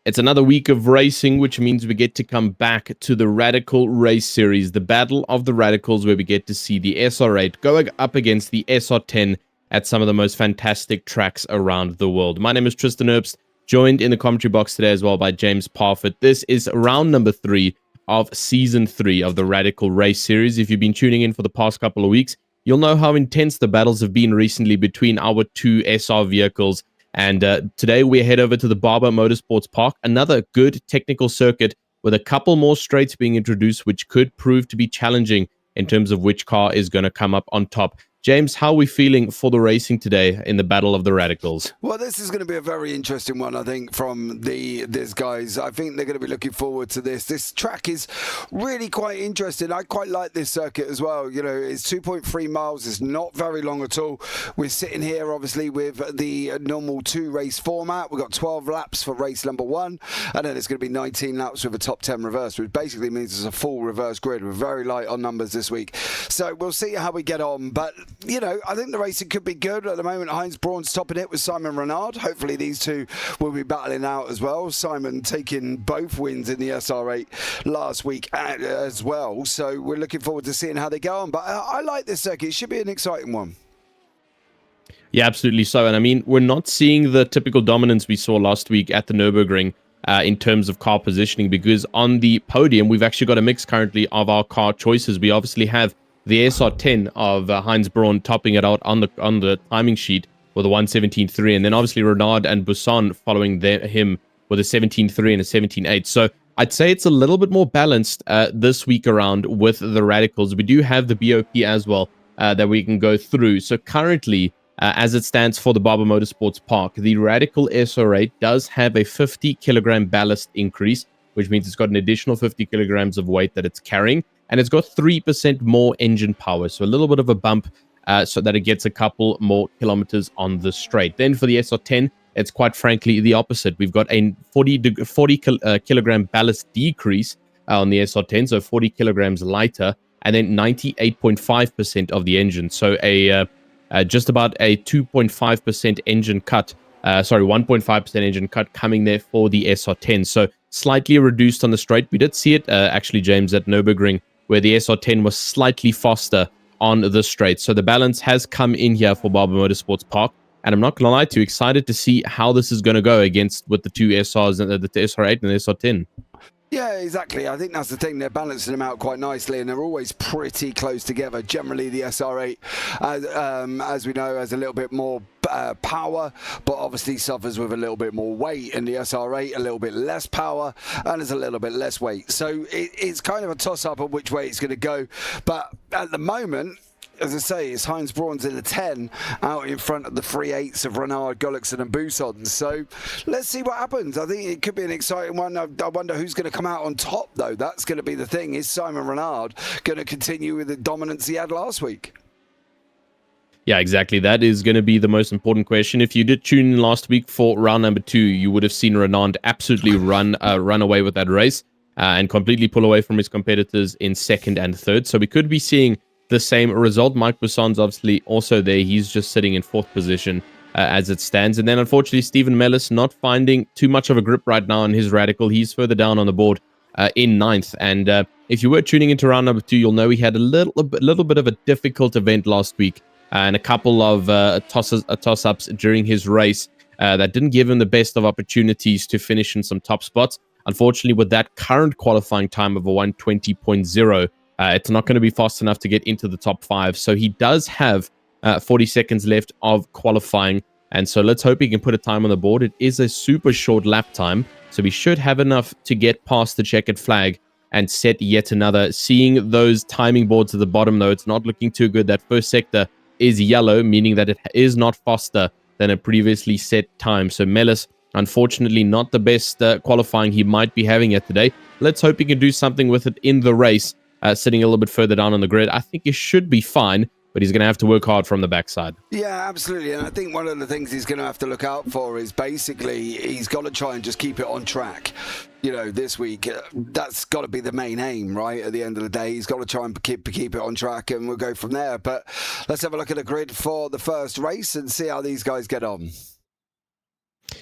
It's another week of racing, which means we get to come back to the Radical Race Series, the Battle of the Radicals, where we get to see the SR8 going up against the SR10 at some of the most fantastic tracks around the world. My name is Tristen Herbst, joined in the commentary box today as well by James Parfitt. This is round number 3 of Season 3 of the Radical Race Series. If you've been tuning in for the past couple of weeks, you'll know how intense the battles have been recently between our two SR vehicles. And today we head over to the Barber Motorsports Park, another good technical circuit with a couple more straights being introduced, which could prove to be challenging in terms of which car is going to come up on top. James, how are we feeling for the racing today in the Battle of the Radicals? Well, this is going to be a very interesting one, I think, from these guys. I think they're going to be looking forward to this. This track is really quite interesting. I quite like this circuit as well. You know, it's 2.3 miles. It's not very long at all. We're sitting here, obviously, with the normal 2-race format. We've got 12 laps for race number 1, and then it's going to be 19 laps with a top 10 reverse, which basically means it's a full reverse grid. We're very light on numbers this week. So we'll see how we get on. But you know, I think the racing could be good. At the moment, Heinz Braun's topping it with Simon Renard. Hopefully these two will be battling out as well. Simon taking both wins in the SR8 last week as well. So we're looking forward to seeing how they go on. But I like this circuit. It should be an exciting one. Yeah, absolutely so. And I mean, we're not seeing the typical dominance we saw last week at the Nürburgring in terms of car positioning, because on the podium, we've actually got a mix currently of our car choices. We obviously have the SR10 of Heinz Braun topping it out on the timing sheet with a 1:17.3, and then obviously Renard and Busson following him with a 17.3 and a 17.8. So I'd say it's a little bit more balanced this week around with the Radicals. We do have the BOP as well that we can go through. So currently, as it stands for the Barber Motorsports Park, the Radical SR8 does have a 50 kilogram ballast increase, which means it's got an additional 50 kilograms of weight that it's carrying. And it's got 3% more engine power, so a little bit of a bump so that it gets a couple more kilometers on the straight. Then for the SR10, it's quite frankly the opposite. We've got a 40 kilogram ballast decrease on the SR10, so 40 kilograms lighter, and then 98.5% of the engine. So just about a 2.5% engine cut, 1.5% engine cut coming there for the SR10. So slightly reduced on the straight. We did see it actually, James, at Nürburgring, where the SR10 was slightly faster on the straight. So the balance has come in here for Barber Motorsports Park. And I'm not going to lie to you, excited to see how this is going to go with the two SRs, the SR8 and the SR10. Yeah, exactly. I think that's the thing. They're balancing them out quite nicely, and they're always pretty close together. Generally, the SR8, as we know, has a little bit more power, but obviously suffers with a little bit more weight, and the SR8 a little bit less power and has a little bit less weight. So it's kind of a toss-up of which way it's going to go. But at the moment, as I say, it's Heinz Braun's in the 10 out in front of the 3/8 of Renard, Gullickson and Busson. So let's see what happens. I think it could be an exciting one. I wonder who's going to come out on top, though. That's going to be the thing. Is Simon Renard going to continue with the dominance he had last week? Yeah, exactly. That is going to be the most important question. If you did tune in last week for round number 2, you would have seen Renard absolutely run away with that race and completely pull away from his competitors in second and third. So we could be seeing the same result. Mike Busson's obviously also there. He's just sitting in 4th position as it stands. And then unfortunately, Stephen Mellis not finding too much of a grip right now on his Radical. He's further down on the board in 9th. And if you were tuning into round number 2, you'll know he had a little bit of a difficult event last week and a couple of toss-ups during his race that didn't give him the best of opportunities to finish in some top spots. Unfortunately, with that current qualifying time of a 1:20.0, it's not going to be fast enough to get into the top 5. So he does have 40 seconds left of qualifying. And so let's hope he can put a time on the board. It is a super short lap time. So we should have enough to get past the checkered flag and set yet another. Seeing those timing boards at the bottom, though, it's not looking too good. That first sector is yellow, meaning that it is not faster than a previously set time. So Mellis, unfortunately, not the best qualifying he might be having it today. Let's hope he can do something with it in the race. Sitting a little bit further down on the grid, I think he should be fine, but he's going to have to work hard from the backside. Yeah, absolutely. And I think one of the things he's going to have to look out for is basically he's got to try and just keep it on track. You know, this week, that's got to be the main aim, right? At the end of the day, he's got to try and keep it on track, and we'll go from there. But let's have a look at the grid for the first race and see how these guys get on.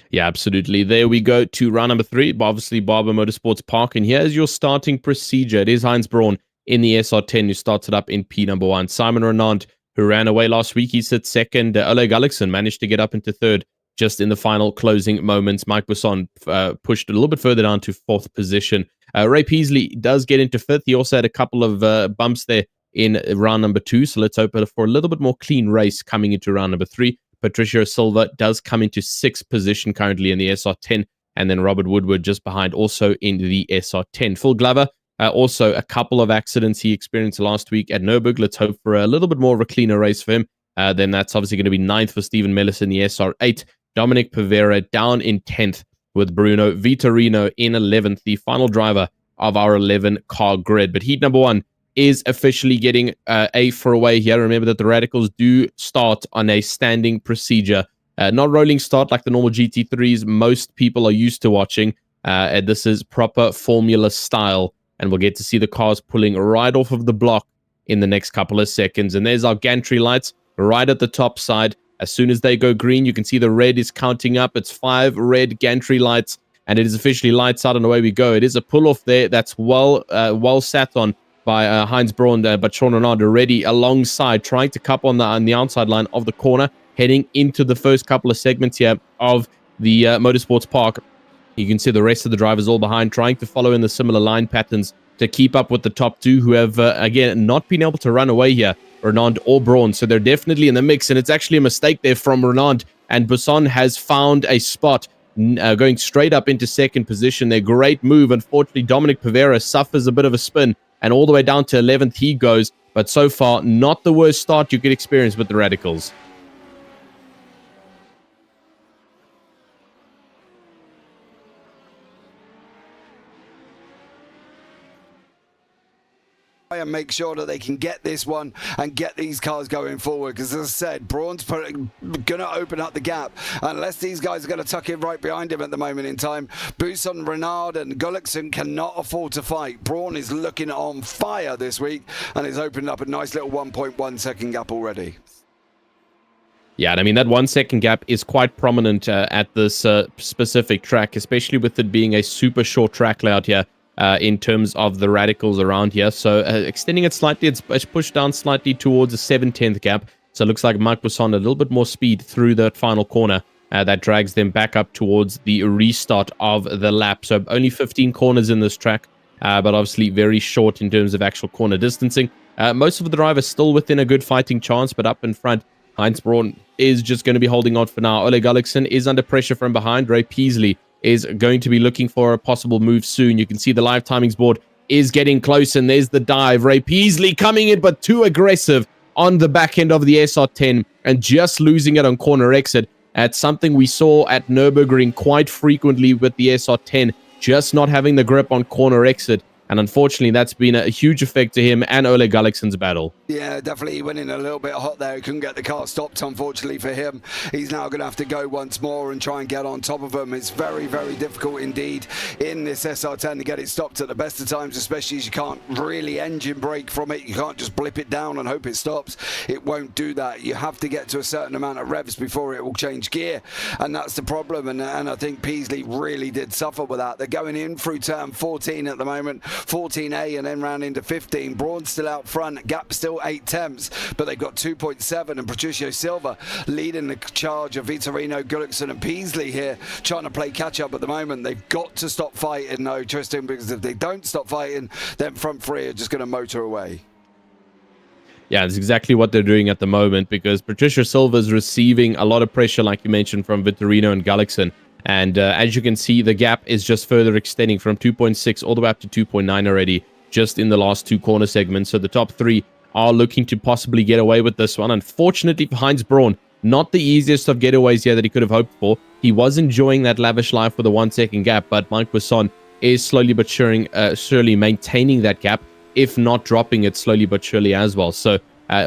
Yeah, absolutely. There we go to round number 3, obviously Barber Motorsports Park. And here's your starting procedure. It is Heinz Braun in the SR10 who started up in P number 1. Simon Renard, who ran away last week, he sits second. Oleg Gullickson managed to get up into third just in the final closing moments. Mike Busson pushed a little bit further down to 4th position. Ray Peasley does get into 5th. He also had a couple of bumps there in round number 2. So let's hope for a little bit more clean race coming into round number 3. Patricio Silva does come into 6th position currently in the SR10, and then Robert Woodward just behind also in the SR10. Phil Glover, also a couple of accidents he experienced last week at Nürburgring. Let's hope for a little bit more of a cleaner race for him. Then that's obviously going to be 9th for Stephen Mellis in the SR8. Dominic Pavera down in 10th with Bruno Vitorino in 11th, the final driver of our 11-car grid. But heat number 1 is officially getting a away here. Remember that the Radicals do start on a standing procedure, not rolling start like the normal GT3s most people are used to watching. This is proper Formula style, and we'll get to see the cars pulling right off of the block in the next couple of seconds. And there's our gantry lights right at the top side. As soon as they go green, you can see the red is counting up. It's 5 red gantry lights, and it is officially lights out, and away we go. It is a pull-off there that's well sat on by Heinz Braun, but Sean Renard already alongside, trying to cup on the outside line of the corner, heading into the first couple of segments here of the Motorsports Park. You can see the rest of the drivers all behind, trying to follow in the similar line patterns to keep up with the top 2 who have, again, not been able to run away here, Renard or Braun. So they're definitely in the mix, and it's actually a mistake there from Renard, and Busson has found a spot going straight up into 2nd position. Their great move. Unfortunately, Dominic Pavera suffers a bit of a spin, and all the way down to 11th he goes. But so far, not the worst start you could experience with the Radicals. And make sure that they can get this one and get these cars going forward, because as I said, Braun's going to open up the gap unless these guys are going to tuck in right behind him at the moment in time. Busson, Renard and Gullickson cannot afford to fight. Braun is looking on fire this week and is opening up a nice little 1.1 second gap already. Yeah, and I mean, that 1 second gap is quite prominent at this specific track, especially with it being a super short track layout here. In terms of the Radicals around here. So extending it slightly, it's pushed down slightly towards a 7/10 gap. So it looks like Mike Busson a little bit more speed through that final corner. That drags them back up towards the restart of the lap. So only 15 corners in this track, but obviously very short in terms of actual corner distancing. Most of the drivers still within a good fighting chance, but up in front, Heinz Braun is just going to be holding on for now. Oleg Gullickson is under pressure from behind. Ray Peasley is going to be looking for a possible move soon. You can see the live timings board is getting close, and there's the dive. Ray Peasley coming in, but too aggressive on the back end of the SR10 and just losing it on corner exit. That's something we saw at Nürburgring quite frequently with the SR10, just not having the grip on corner exit. And unfortunately, that's been a huge effect to him and Oleg Gullickson's battle. Yeah, definitely. He went in a little bit hot there. He couldn't get the car stopped, unfortunately for him. He's now going to have to go once more and try and get on top of him. It's very, very difficult indeed in this SR10 to get it stopped at the best of times, especially as you can't really engine brake from it. You can't just blip it down and hope it stops. It won't do that. You have to get to a certain amount of revs before it will change gear, and that's the problem. And I think Peasley really did suffer with that. They're going in through turn 14 at the moment. 14A and then round into 15. Braun's still out front, gap still 8/10, but they've got 2.7, and Patricio Silva leading the charge of Vitorino, Gullickson and Peasley here, trying to play catch up at the moment. They've got to stop fighting though, Tristen, because if they don't stop fighting, then front three are just going to motor away. Yeah, that's exactly what they're doing at the moment, because Patricio Silva is receiving a lot of pressure, like you mentioned, from Vitorino and Gullickson. And as you can see, the gap is just further extending from 2.6 all the way up to 2.9 already, just in the last 2 corner segments. So the top 3 are looking to possibly get away with this one. Unfortunately for Heinz Braun, not the easiest of getaways here that he could have hoped for. He was enjoying that lavish life with a 1 second gap, but Mike Busson is slowly but surely maintaining that gap, if not dropping it slowly but surely as well. So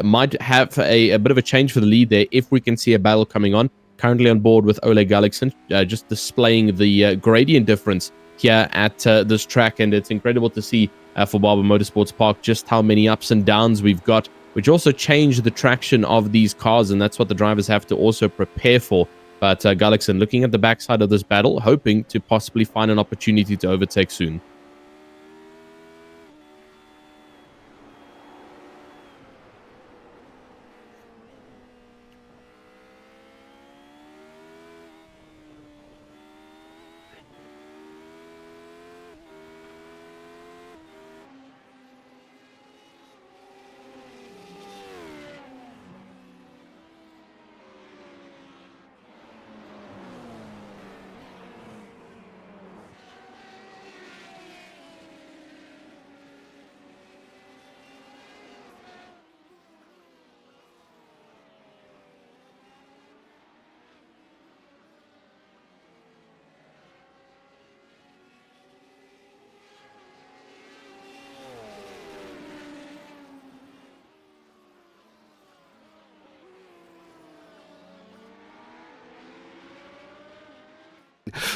might have a bit of a change for the lead there if we can see a battle coming on. Currently on board with Oleg Gullickson, just displaying the gradient difference here at this track. And it's incredible to see for Barber Motorsports Park just how many ups and downs we've got, which also change the traction of these cars. And that's what the drivers have to also prepare for. But Gullickson looking at the backside of this battle, hoping to possibly find an opportunity to overtake soon.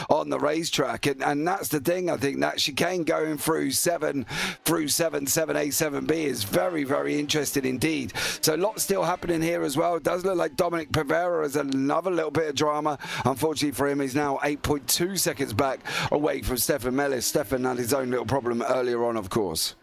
On the racetrack, and that's the thing. I think that chicane going through 7A, 7B is very interesting indeed. So lots still happening here as well. It does look like Dominic Pavera has another little bit of drama. Unfortunately for him, he's now 8.2 seconds back away from Stefan Mellis. Stefan had his own little problem earlier on, of course.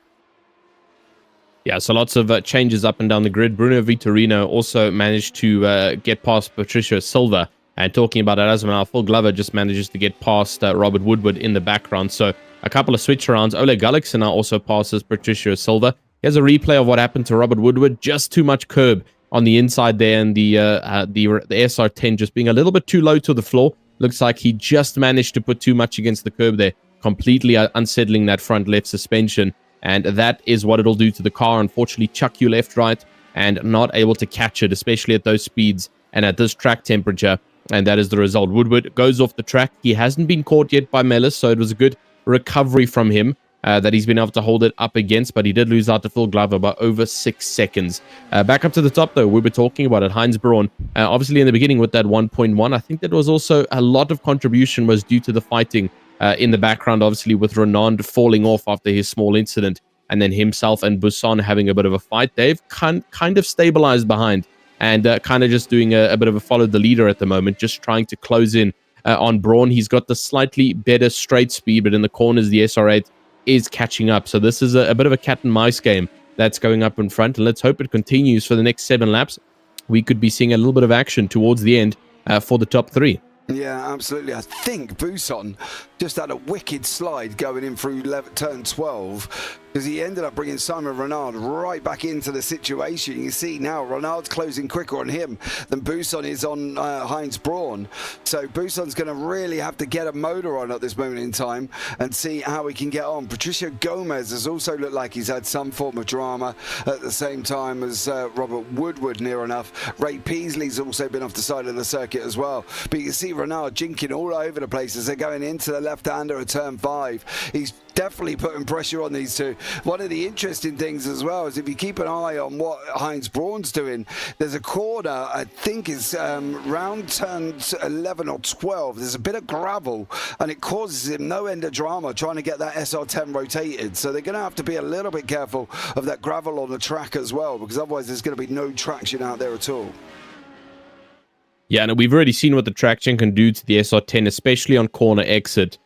Yeah, so lots of changes up and down the grid. Bruno Vitorino also managed to get past Patricio Silva. And talking about it as well, Phil Glover just manages to get past Robert Woodward in the background. So a couple of switch arounds. Ole Gullickson now also passes Patricio Silva. Here's a replay of what happened to Robert Woodward. Just too much curb on the inside there, and the SR10 just being a little bit too low to the floor. Looks like he just managed to put too much against the curb there, completely unsettling that front left suspension. And that is what it'll do to the car. Unfortunately, chuck you left, right, and not able to catch it, especially at those speeds and at this track temperature. And that is the result. Woodward goes off the track. He hasn't been caught yet by Mellis, so it was a good recovery from him that he's been able to hold it up against, but he did lose out to Phil Glover by over 6 seconds. Back up to the top, though, we were talking about it. Heinz Braun, obviously in the beginning with that 1.1, I think that was also a lot of contribution was due to the fighting in the background, obviously with Renand falling off after his small incident, and then himself and Busson having a bit of a fight. They've kind of stabilized behind, and kind of just doing a bit of a follow the leader at the moment, just trying to close in on Braun. He's got the slightly better straight speed, but in the corners, the SR8 is catching up. So this is a bit of a cat and mice game that's going up in front, and let's hope it continues for the next 7 laps. We could be seeing a little bit of action towards the end for the top 3. Yeah, absolutely. I think Busson just had a wicked slide going in through turn 12, because he ended up bringing Simon Renard right back into the situation. You see now Renard's closing quicker on him than Busson is on Heinz Braun. So Busson's going to really have to get a motor on at this moment in time and see how he can get on. Patricio Gomez has also looked like he's had some form of drama at the same time as Robert Woodward, near enough. Ray Peasley's also been off the side of the circuit as well. But you can see Renard jinking all over the place as they're going into the left-hander at turn 5. He's definitely putting pressure on these two. One of the interesting things as well is if you keep an eye on what Heinz Braun's doing, there's a corner, I think is round turn 11 or 12. There's a bit of gravel, and it causes him no end of drama trying to get that SR10 rotated. So they're going to have to be a little bit careful of that gravel on the track as well, because otherwise there's going to be no traction out there at all. Yeah, and we've already seen what the traction can do to the SR10, especially on corner exit.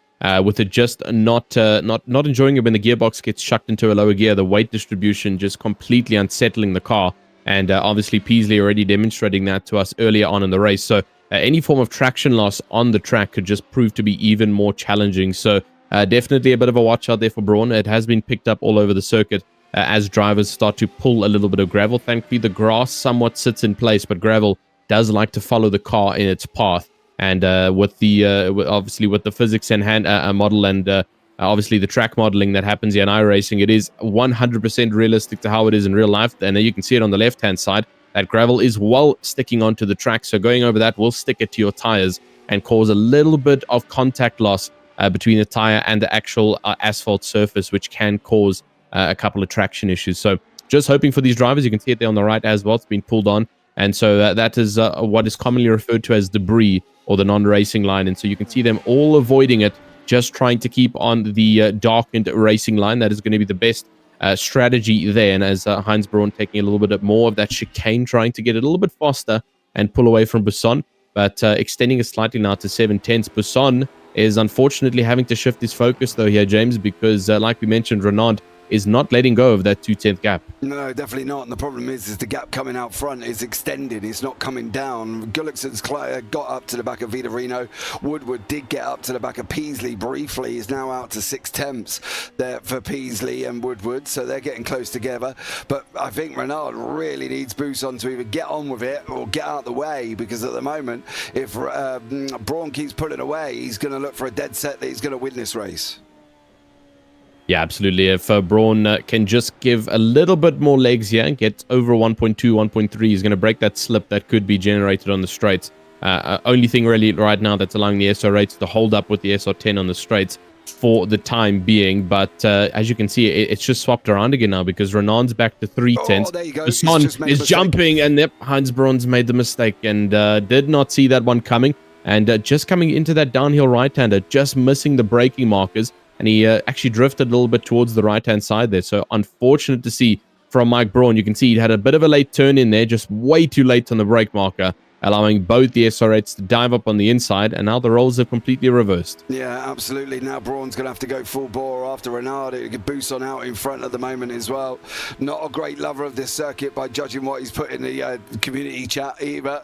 With it just not enjoying it when the gearbox gets shucked into a lower gear, the weight distribution just completely unsettling the car. And obviously Peasley already demonstrating that to us earlier on in the race. So any form of traction loss on the track could just prove to be even more challenging. So definitely a bit of a watch out there for Braun. It has been picked up all over the circuit as drivers start to pull a little bit of gravel. Thankfully, the grass somewhat sits in place, but gravel does like to follow the car in its path. And with the obviously with the physics and hand model, and obviously the track modeling that happens here in iRacing, it is 100% realistic to how it is in real life. And you can see it on the left-hand side. That gravel is well sticking onto the track, so going over that will stick it to your tires and cause a little bit of contact loss between the tire and the actual asphalt surface, which can cause a couple of traction issues. So just hoping for these drivers. You can see it there on the right as well. It's been pulled on. And so that is what is commonly referred to as debris, or the non-racing line. And so you can see them all avoiding it, just trying to keep on the darkened racing line. That is going to be the best strategy there. And as Heinz Braun taking a little bit more of that chicane, trying to get it a little bit faster and pull away from Busson. but extending it slightly now to 7/10. Busson is unfortunately having to shift his focus though here, James, because like we mentioned, Renaud is not letting go of that 2/10 gap. No, definitely not. And the problem is the gap coming out front is extended. It's not coming down. Gullickson's got up to the back of Vitorino. Woodward did get up to the back of Peasley briefly. He's now out to 6/10 there for Peasley and Woodward. So they're getting close together. But I think Renaud really needs Busson to either get on with it or get out the way, because at the moment, if Braun keeps pulling away, he's going to look for a dead set that he's going to win this race. Yeah, absolutely. If Braun can just give a little bit more legs here and get over 1.2, 1.3, he's going to break that slip that could be generated on the straights. Only thing really right now that's allowing the SR8 to hold up with the SR10 on the straights for the time being. But as you can see, it's just swapped around again now, because Renaud's back to 3/10. There you go. Busson is jumping, and yep, Heinz Braun's made the mistake and did not see that one coming. And just coming into that downhill right-hander, just missing the braking markers. And he actually drifted a little bit towards the right-hand side there. So unfortunate to see from Mike Braun. You can see he had a bit of a late turn in there, just way too late on the brake marker, allowing both the SR8s to dive up on the inside. And now the roles have completely reversed. Yeah, absolutely. Now Braun's going to have to go full bore after Renaud. He can boost on out in front at the moment as well. Not a great lover of this circuit by judging what he's put in the community chat either.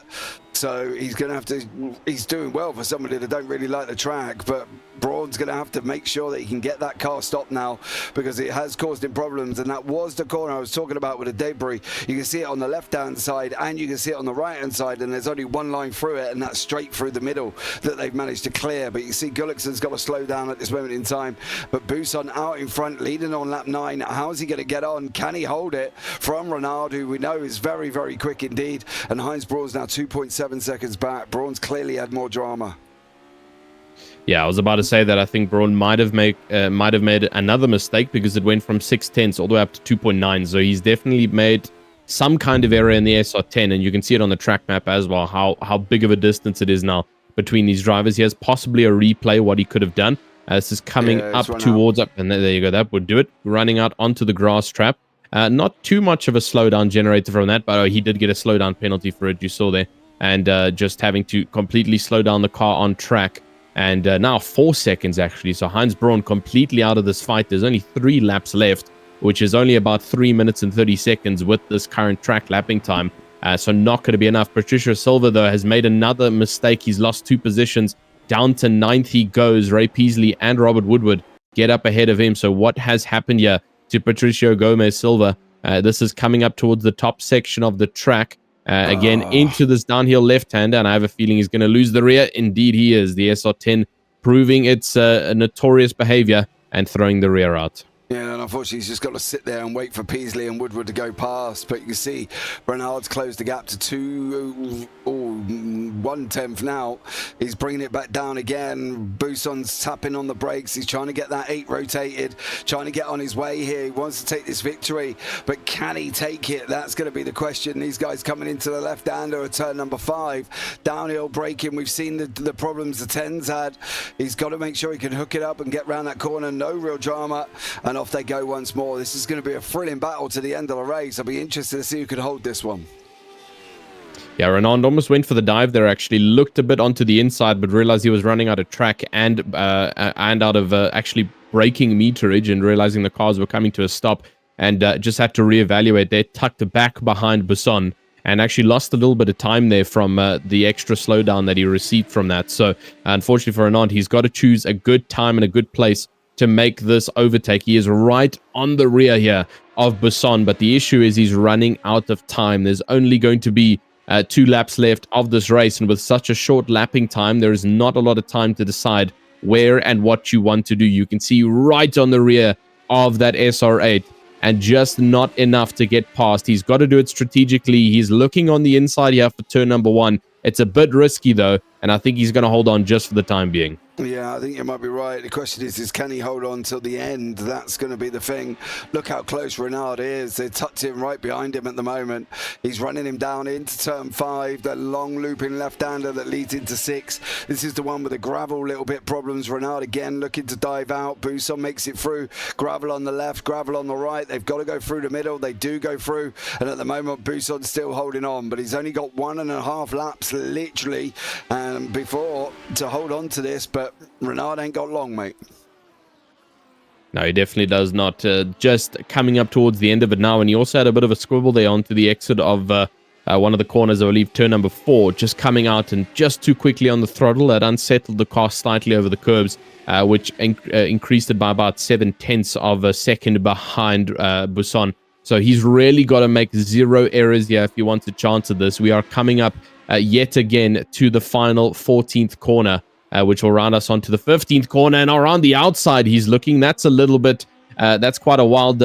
So he's going to have to, he's doing well for somebody that don't really like the track, but Braun's going to have to make sure that he can get that car stopped now, because it has caused him problems. And that was the corner I was talking about with the debris. You can see it on the left-hand side and you can see it on the right-hand side, and there's only one line through it, and that's straight through the middle that they've managed to clear. But you see Gullickson's got to slow down at this moment in time. But Busson out in front, leading on lap 9. How's he going to get on? Can he hold it from Renaud, who we know is very, very quick indeed? And Heinz Braun's now 2.7 seconds back. Braun's clearly had more drama. Yeah, I was about to say that I think Braun might have made another mistake, because it went from 6/10 all the way up to 2.9. So he's definitely made some kind of error in the SR10, and you can see it on the track map as well, how big of a distance it is now between these drivers. He has possibly a replay what he could have done. This is coming up towards up, and there you go. That would do it. Running out onto the grass trap. Not too much of a slowdown generated from that, but he did get a slowdown penalty for it. You saw there. And just having to completely slow down the car on track. And now 4 seconds, actually. So Heinz Braun completely out of this fight. There's only 3 laps left, which is only about 3 minutes and 30 seconds with this current track lapping time. So not going to be enough. Patricio Silva, though, has made another mistake. He's lost 2 positions. Down to 9th he goes. Ray Peasley and Robert Woodward get up ahead of him. So what has happened here to Patricio Gomez Silva? This is coming up towards the top section of the track. Again, into this downhill left-hander, and I have a feeling he's going to lose the rear. Indeed, he is. The SR10 proving its notorious behavior and throwing the rear out. Yeah, and unfortunately, he's just got to sit there and wait for Peasley and Woodward to go past. But you can see Bernard's closed the gap to 1/10 now. He's bringing it back down again. Busson's tapping on the brakes. He's trying to get that 8 rotated, trying to get on his way here. He wants to take this victory, but can he take it? That's going to be the question. These guys coming into the left-hander at turn number 5. Downhill braking. We've seen the problems the 10's had. He's got to make sure he can hook it up and get around that corner. No real drama. And off they go once more. This is going to be a thrilling battle to the end of the race. I'll be interested to see who can hold this one. Yeah, Renaud almost went for the dive there, actually. Looked a bit onto the inside, but realized he was running out of track and out of actually braking meterage, and realizing the cars were coming to a stop, and just had to reevaluate there. Tucked back behind Busson and actually lost a little bit of time there from the extra slowdown that he received from that. So unfortunately for Renaud, he's got to choose a good time and a good place to make this overtake. He is right on the rear here of Busson, but the issue is he's running out of time. There's only going to be 2 laps left of this race, and with such a short lapping time, there is not a lot of time to decide where and what you want to do. You can see right on the rear of that SR8, and just not enough to get past. He's got to do it strategically. He's looking on the inside here for turn number 1. It's a bit risky, though, and I think he's going to hold on just for the time being. Yeah, I think you might be right. The question is can he hold on till the end? That's going to be the thing. Look how close Renard is. They're tucked in right behind him at the moment. He's running him down into turn 5, that long looping left-hander that leads into 6. This is the one with the gravel little bit problems. Renard again looking to dive out. Buson makes it through. Gravel on the left, gravel on the right. They've got to go through the middle. They do go through. And at the moment, Buson's still holding on. But he's only got 1.5 laps, literally, before to hold on to this. But Renard ain't got long, mate. No, he definitely does not. Just coming up towards the end of it now, and he also had a bit of a squibble there onto the exit of one of the corners, I believe, turn number 4, just coming out and just too quickly on the throttle. That unsettled the car slightly over the curbs, which increased it by about 0.7 of a second behind Buson. So he's really got to make 0 errors here if he wants a chance at this. We are coming up yet again to the final 14th corner. Which will round us onto the 15th corner, and around the outside he's looking. That's a little bit, that's quite a wild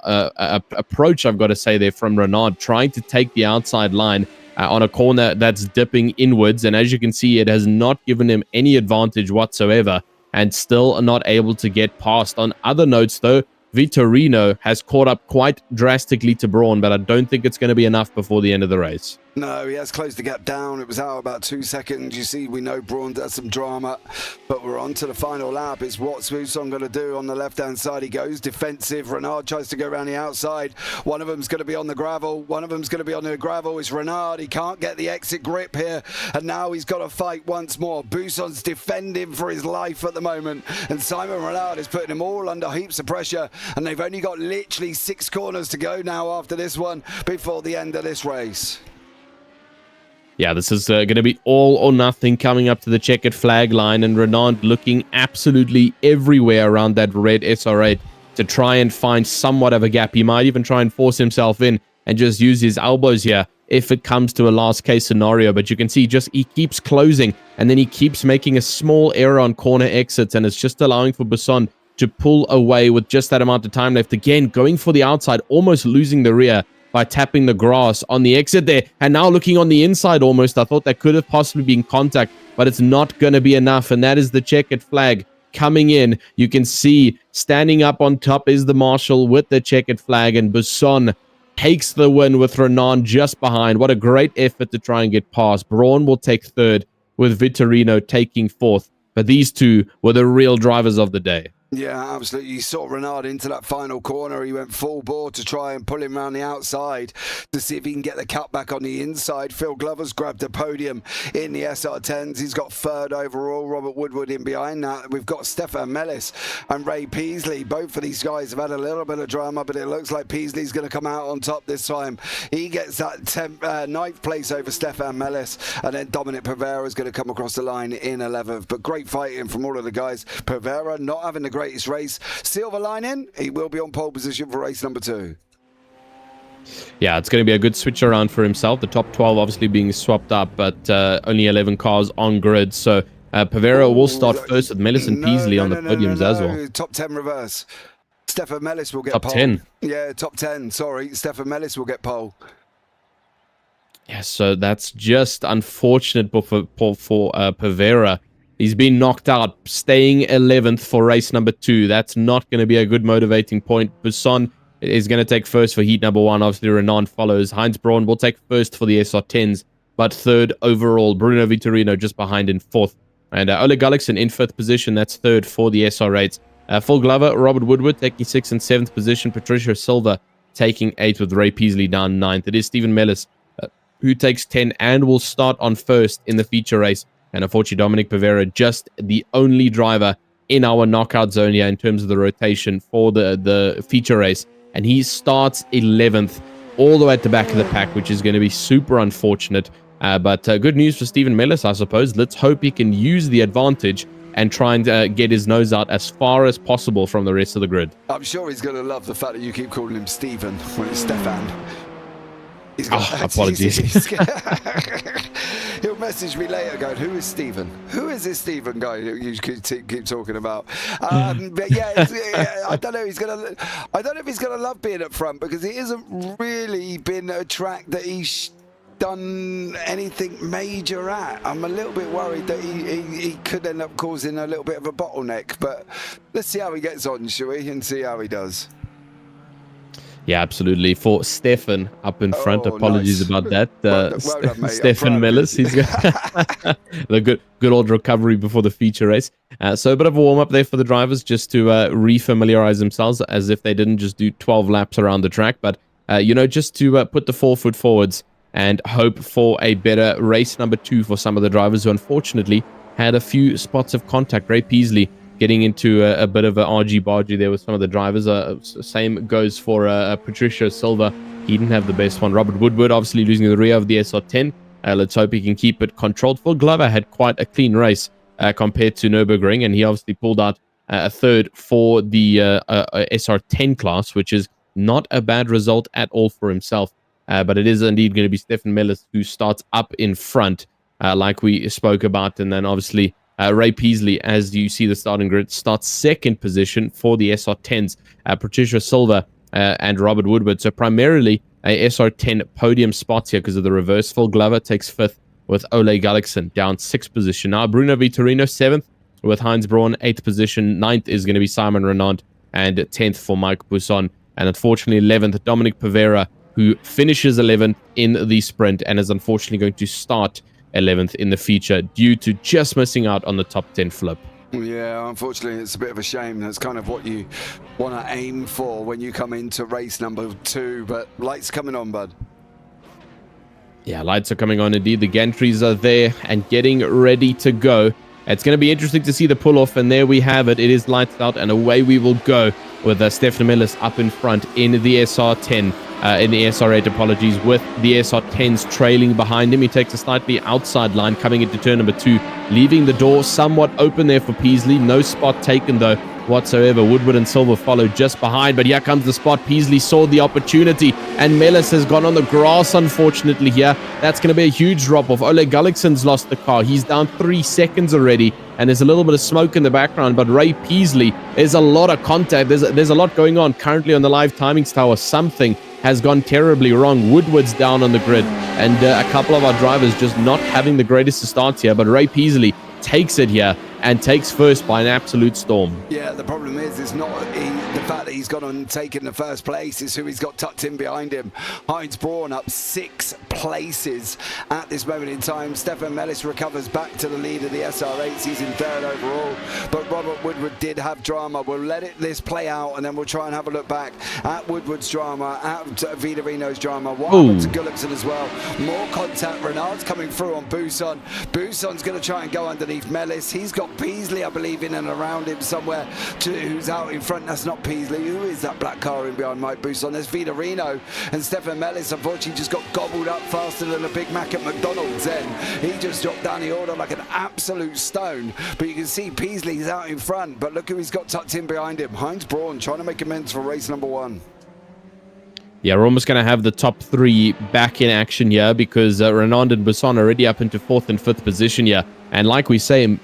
approach, I've got to say there from Renard, trying to take the outside line on a corner that's dipping inwards, and as you can see, it has not given him any advantage whatsoever, and still not able to get past. On other notes, though, Vitorino has caught up quite drastically to Braun, but I don't think it's going to be enough before the end of the race. No, he has closed the gap down. It was out about 2 seconds. You see, we know Braun does some drama, but we're on to the final lap. It's what's Buson going to do on the left-hand side. He goes defensive. Renard tries to go around the outside. One of them's going to be on the gravel. One of them's going to be on the gravel. It's Renard. He can't get the exit grip here, and now he's got to fight once more. Buson's defending for his life at the moment, and Simon Renard is putting them all under heaps of pressure, and they've only got literally 6 corners to go now after this one before the end of this race. Yeah, this is going to be all or nothing coming up to the checkered flag line, and Renard looking absolutely everywhere around that red SR8 to try and find somewhat of a gap. He might even try and force himself in and just use his elbows here if it comes to a last case scenario, but you can see just he keeps closing, and then he keeps making a small error on corner exits, and it's just allowing for Buson to pull away with just that amount of time left. Again, going for the outside, almost losing the rear by tapping the grass on the exit there, and now looking on the inside almost. I thought that could have possibly been contact, but it's not going to be enough, and that is the checkered flag coming in. You can see standing up on top is the marshal with the checkered flag, and Buson takes the win with Renard just behind. What a great effort to try and get past. Braun will take 3rd, with Vitorino taking 4th, but these two were the real drivers of the day. Yeah, absolutely. You saw Renard into that final corner. He went full bore to try and pull him around the outside to see if he can get the cut back on the inside. Phil Glover's grabbed the podium in the SR10s. He's got 3rd overall. Robert Woodward in behind that. We've got Stefan Mellis and Ray Peasley. Both of these guys have had a little bit of drama, but it looks like Peasley's going to come out on top this time. He gets that 9th place over Stefan Mellis, and then Dominic Pavera is going to come across the line in 11th. But great fighting from all of the guys. Pavera not having the greatest race. Silver lining, he will be on pole position for race number 2. Yeah, it's going to be a good switch around for himself. The top 12 obviously being swapped up, but only 11 cars on grid. So Pavera will start first with Mellis and Peasley on the podiums as well. Top 10 reverse. Stefan Mellis will get top pole. 10. Yeah, top 10. Sorry, Stefan Mellis will get pole. Yeah, so that's just unfortunate for Pavera. He's been knocked out, staying 11th for race number 2. That's not going to be a good motivating point. Buson is going to take 1st for heat number 1. Obviously, Renan follows. Heinz Braun will take 1st for the SR10s, but 3rd overall. Bruno Vitorino just behind in 4th. And Oleg Gullikson in 5th position. That's 3rd for the SR8s. Full Glover, Robert Woodward taking 6th and 7th position. Patricia Silva taking 8th with Ray Peasley down 9th. It is Stephen Mellis who takes 10 and will start on 1st in the feature race. And unfortunately, Dominic Pavera, just the only driver in our knockout zone here in terms of the rotation for the feature race. And he starts 11th, all the way at the back of the pack, which is going to be super unfortunate. But good news for Stephen Mellis, I suppose. Let's hope he can use the advantage and try and get his nose out as far as possible from the rest of the grid. I'm sure he's going to love the fact that you keep calling him Stephen when it's Stefan. Apologies. He'll message me later going, who is Stephen? Who is this Stephen guy you keep talking about? But yeah, I don't know. I don't know if he's gonna love being up front, because it hasn't really been a track that done anything major at. I'm a little bit worried that he could end up causing a little bit of a bottleneck, but let's see how he gets on, shall we, and see how he does. Yeah, absolutely. For Stefan up in front, apologies about that. Well done, Stefan Mellis, he's got the good old recovery before the feature race. So a bit of a warm-up there for the drivers, just to refamiliarize themselves, as if they didn't just do 12 laps around the track, but just to put the forefoot forwards and hope for a better race number 2 for some of the drivers who unfortunately had a few spots of contact. Ray Peasley getting into a bit of an argy-bargy there with some of the drivers. Same goes for Patricio Silva. He didn't have the best one. Robert Woodward obviously losing the rear of the SR10. Let's hope he can keep it controlled. Phil Glover had quite a clean race compared to Nürburgring, and he obviously pulled out a third for the SR10 class, which is not a bad result at all for himself. But it is indeed going to be Stefan Mellis who starts up in front, like we spoke about, and then obviously Ray Peasley, as you see the starting grid, starts second position for the SR10s. Patricia Silva and Robert Woodward. So primarily a SR10 podium spots here because of the reverse. Phil Glover takes 5th with Ole Gullikson down 6th position. Now Bruno Vitorino 7th with Heinz Braun 8th position. 9th is going to be Simon Renaud, and 10th for Mike Busson. And unfortunately 11th, Dominic Pavera, who finishes 11th in the sprint and is unfortunately going to start 11th in the feature due to just missing out on the top 10 flip. Yeah, unfortunately, it's a bit of a shame. That's kind of what you want to aim for when you come into race number 2, but lights coming on, bud. Yeah, lights are coming on indeed. The gantries are there and getting ready to go. It's going to be interesting to see the pull-off, and there we have it. It is lights out, and away we will go with Stefan Mellis up in front in the SR10. In the SR8, apologies, with the SR10s trailing behind him. He takes a slightly outside line coming into turn number 2, leaving the door somewhat open there for Peasley. No spot taken, though, whatsoever. Woodward and Silver follow just behind, but here comes the spot. Peasley saw the opportunity, and Mellis has gone on the grass, unfortunately, here. That's going to be a huge drop-off. Ole Gullikson's lost the car. He's down 3 seconds already, and there's a little bit of smoke in the background, but Ray Peasley, there's a lot of contact. There's a lot going on currently on the live timings tower. Something has gone terribly wrong. Woodward's down on the grid, and a couple of our drivers just not having the greatest of starts here, but Ray Peasley takes it here and takes first by an absolute storm. Yeah, the problem is not the fact that he's gone on taking the first place, is who he's got tucked in behind him. Heinz Braun up 6 places at this moment in time. Stefan Mellis recovers back to the lead of the SR8s. He's in 3rd overall, but Robert Woodward did have drama. We'll let this play out, and then we'll try and have a look back at Woodward's drama, at Vitorino's drama. What happened to Gullikson as well? More contact. Renaud's coming through on Busson. Busson's going to try and go underneath Mellis. He's got Peasley, I believe, in and around him somewhere, who's out in front. That's not Peasley. Who is that black car in behind Mike Busson? There's Vitorino, and Stefan Mellis unfortunately just got gobbled up faster than a Big Mac at McDonald's then. He just dropped down the order like an absolute stone, but you can see Peasley's out in front, but look who he's got tucked in behind him. Heinz Braun trying to make amends for race number 1. Yeah, we're almost going to have the top 3 back in action here, because Renaud and Busson already up into 4th and 5th position here. And like we say,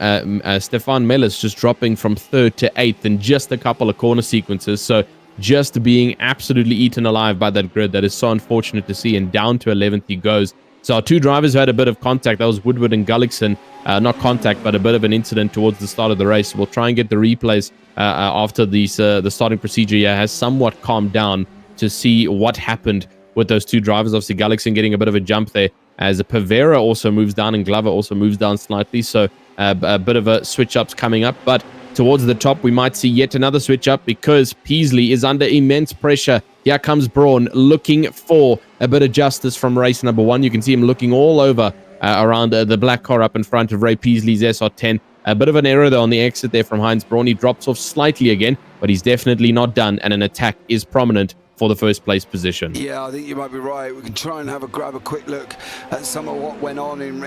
Stefan Mellis just dropping from 3rd to 8th in just a couple of corner sequences. So just being absolutely eaten alive by that grid. That is so unfortunate to see. And down to 11th he goes. So our 2 drivers who had a bit of contact, that was Woodward and Gullikson. Not contact, but a bit of an incident towards the start of the race. We'll try and get the replays after these, the starting procedure here has somewhat calmed down, to see what happened with those 2 drivers. Obviously, Gullikson getting a bit of a jump there, as Pavera also moves down and Glover also moves down slightly. So a bit of a switch-ups coming up. But towards the top, we might see yet another switch-up, because Peasley is under immense pressure. Here comes Braun looking for a bit of justice from race number 1. You can see him looking all over around the black car up in front of Ray Peasley's SR10. A bit of an error though on the exit there from Heinz Braun. He drops off slightly again, but he's definitely not done, and an attack is prominent for the first place position. Yeah, I think you might be right. We can try and grab a quick look at some of what went on in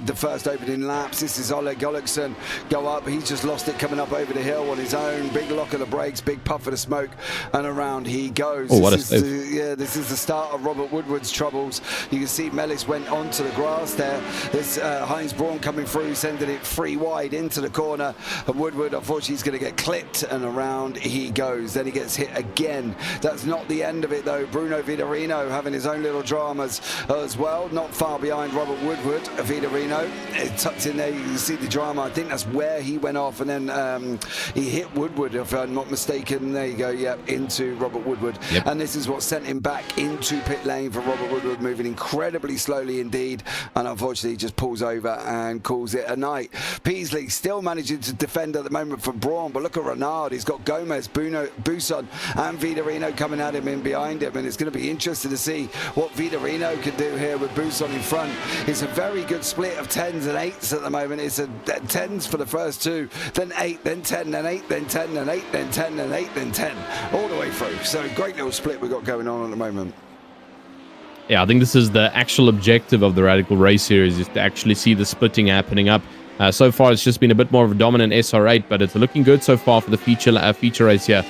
the first opening laps. This is Ole Gullikson go up. He's just lost it coming up over the hill on his own. Big lock of the brakes, big puff of the smoke, and around he goes. Oh, what a save. This is the start of Robert Woodward's troubles. You can see Mellis went onto the grass there. There's Heinz Braun coming through, sending it free wide into the corner. And Woodward, unfortunately, is going to get clipped, and around he goes. Then he gets hit again. That's not the the end of it, though, Bruno Vitorino having his own little dramas as well. Not far behind Robert Woodward. Vitorino tucked in there. You can see the drama. I think that's where he went off, and then he hit Woodward, if I'm not mistaken. There you go. Yep, into Robert Woodward. Yep. And this is what sent him back into pit lane for Robert Woodward, moving incredibly slowly indeed. And unfortunately, he just pulls over and calls it a night. Peasley still managing to defend at the moment for Brawn, but look at Renard. He's got Gomez, Buson, and Vitorino coming at him in behind him, and it's going to be interesting to see what Vitorino can do here with Buson in front. It's a very good split of 10s and 8s at the moment. It's a 10s for the first two, then 8, then 10, then 8, then 10, then 8, then 10, then 8, then 10, all the way through. So great little split we've got going on at the moment. Yeah, I think this is the actual objective of the Radical Race Series, is to actually see the splitting happening up. So far, it's just been a bit more of a dominant SR8, but it's looking good so far for the feature race here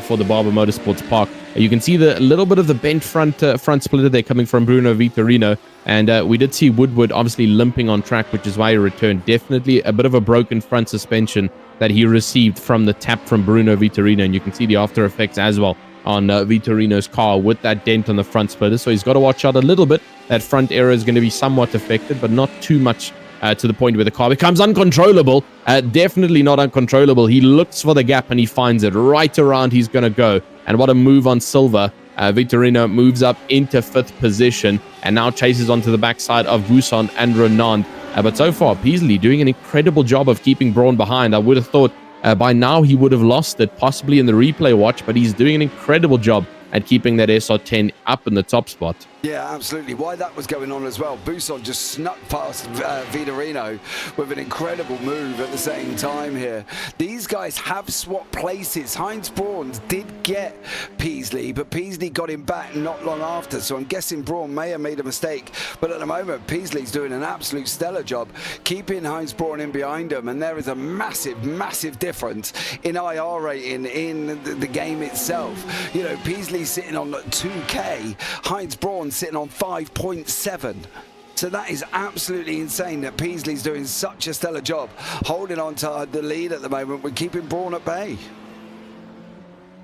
for the Barber Motorsports Park. You can see a little bit of the bent front splitter there coming from Bruno Vitorino, and we did see Woodward obviously limping on track, which is why he returned. Definitely a bit of a broken front suspension that he received from the tap from Bruno Vitorino, and you can see the after effects as well on Vitorino's car with that dent on the front splitter. So he's got to watch out a little bit. That front area is going to be somewhat affected, but not too much to the point where the car becomes uncontrollable. Definitely not uncontrollable. He looks for the gap and he finds it. Right around he's going to go. And what a move on Silva. Vitorino moves up into 5th position and now chases onto the backside of Buson and Renand. But so far, Peasley doing an incredible job of keeping Brawn behind. I would have thought by now he would have lost it, possibly in the replay watch, but he's doing an incredible job at keeping that SR10 up in the top spot. Yeah, absolutely. Why that was going on as well. Buson just snuck past Vitorino with an incredible move at the same time here. These guys have swapped places. Heinz Braun did get Peasley, but Peasley got him back not long after. So I'm guessing Braun may have made a mistake. But at the moment, Peasley's doing an absolute stellar job keeping Heinz Braun in behind him. And there is a massive, massive difference in IR rating in the game itself. You know, Peasley's sitting on 2K. Heinz Braun sitting on 5.7. So that is absolutely insane that Peasley's doing such a stellar job holding on to the lead at the moment. We're keeping Braun at bay.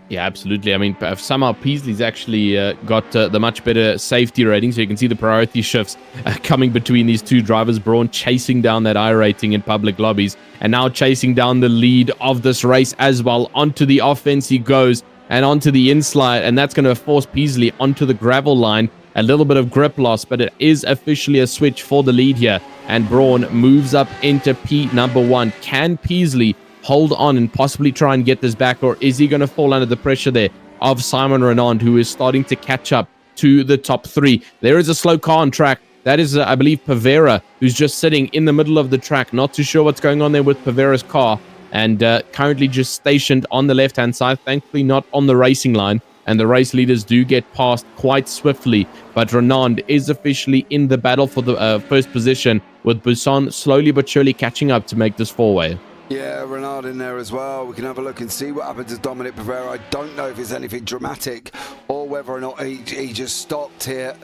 Yeah, absolutely. I mean, somehow Peasley's actually got the much better safety rating, so you can see the priority shifts coming between these two drivers. Braun chasing down that I rating in public lobbies, and now chasing down the lead of this race as well. Onto the offense he goes, and onto the inslide, and that's going to force Peasley onto the gravel line. A little bit of grip loss, but it is officially a switch for the lead here, and Braun moves up into P1. Can Peasley hold on and possibly try and get this back, or is he going to fall under the pressure there of Simon Renand, who is starting to catch up to the top 3? There is a slow car on track. That is, I believe, Pavera, who's just sitting in the middle of the track. Not too sure what's going on there with Pavera's car, and currently just stationed on the left-hand side, thankfully not on the racing line. And the race leaders do get past quite swiftly. But Renand is officially in the battle for the first position, with Buson slowly but surely catching up to make this four-way. Yeah, Renard in there as well. We can have a look and see what happened to Dominic Pavera. I don't know if it's anything dramatic or whether or not he just stopped here.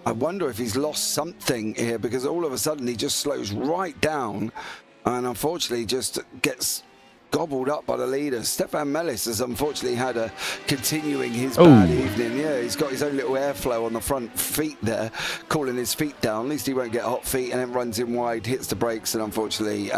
I wonder if he's lost something here, because all of a sudden he just slows right down and unfortunately just gets gobbled up by the leader. Stefan Mellis has unfortunately had a continuing his bad evening. Yeah, he's got his own little airflow on the front feet there, cooling his feet down. At least he won't get hot feet, and then runs in wide, hits the brakes, and unfortunately,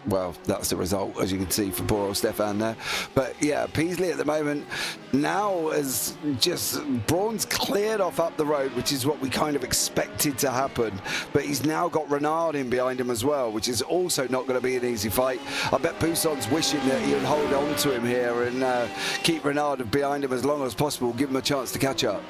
well, that's the result, as you can see, for poor old Stefan there. But yeah, Peasley at the moment now is just, Braun's cleared off up the road, which is what we kind of expected to happen. But he's now got Renard in behind him as well, which is also not going to be an easy fight. I bet Buson's wishing that he would hold on to him here and keep Renard behind him as long as possible, give him a chance to catch up.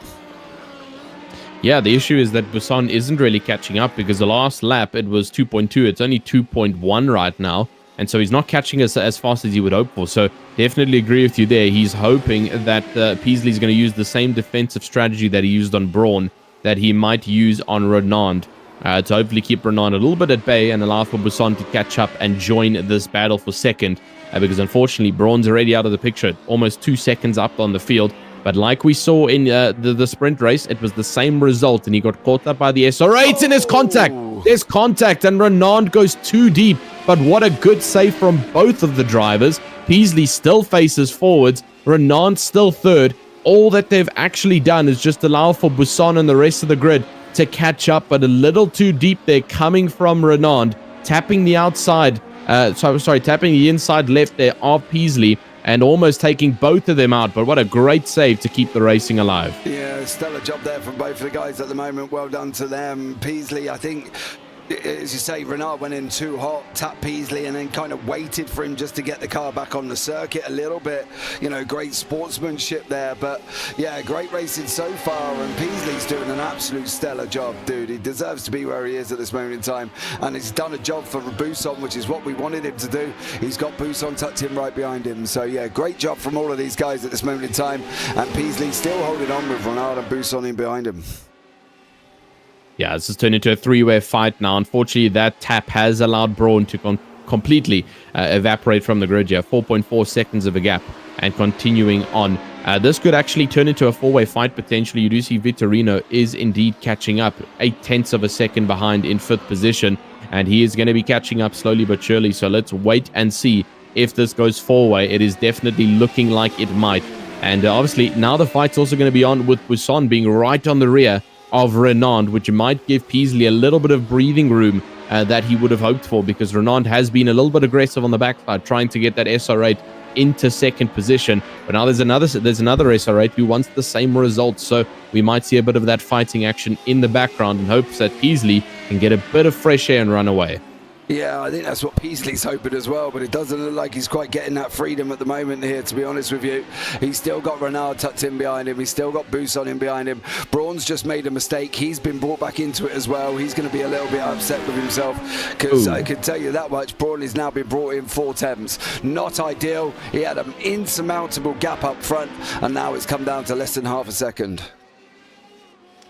Yeah, the issue is that Buson isn't really catching up, because the last lap it was 2.2. It's only 2.1 right now, and so he's not catching us as fast as he would hope for. So definitely agree with you there. He's hoping that Peasley's going to use the same defensive strategy that he used on Braun, that he might use on Renard, to hopefully keep Renard a little bit at bay and allow for Buson to catch up and join this battle for second. Because unfortunately, Braun's already out of the picture, almost 2 seconds up on the field. But like we saw in the sprint race, it was the same result, and he got caught up by the SR8, and there's contact. There's contact, and Renard goes too deep. But what a good save from both of the drivers. Peasley still faces forwards, Renard still third. all that they've actually done is just allow for Buisson and the rest of the grid to catch up, but a little too deep there coming from Renaud, tapping the outside, tapping the inside left there of Peasley, and almost taking both of them out. But what a great save to keep the racing alive. Yeah, stellar job there from both of the guys at the moment. Well done to them. Peasley, I think, as you say, Renaud went in too hot, tapped Peasley, and then kind of waited for him just to get the car back on the circuit a little bit. You know, great sportsmanship there. But yeah, great racing so far, and Peasley's doing an absolute stellar job, dude. He deserves to be where he is at this moment in time, and he's done a job for Buisson, which is what we wanted him to do. He's got Buisson tucked in right behind him. So yeah, great job from all of these guys at this moment in time, and Peasley still holding on with Renaud and Buisson in behind him. Yeah, this has turned into a three-way fight now. Unfortunately, that tap has allowed Braun to completely evaporate from the grid here. 4.4 seconds of a gap, and continuing on. This could actually turn into a four-way fight potentially. You do see Vitorino is indeed catching up, 0.8 of a second behind in 5th position, and he is going to be catching up slowly but surely. So let's wait and see if this goes four-way. It is definitely looking like it might. And obviously, now the fight's also going to be on with Buisson being right on the rear of Renaud, which might give Peasley a little bit of breathing room that he would have hoped for, because Renaud has been a little bit aggressive on the backside, trying to get that SR8 into 2nd position. But now there's another SR8 who wants the same result, so we might see a bit of that fighting action in the background in hopes that Peasley can get a bit of fresh air and run away. Yeah, I think that's what Peasley's hoping as well, but it doesn't look like he's quite getting that freedom at the moment here, to be honest with you. He's still got Renaud tucked in behind him. He's still got Buisson in behind him. Braun's just made a mistake. He's been brought back into it as well. He's going to be a little bit upset with himself, because I can tell you that much. Braun has now been brought in 4 temps. Not ideal. He had an insurmountable gap up front, and now it's come down to less than half a second.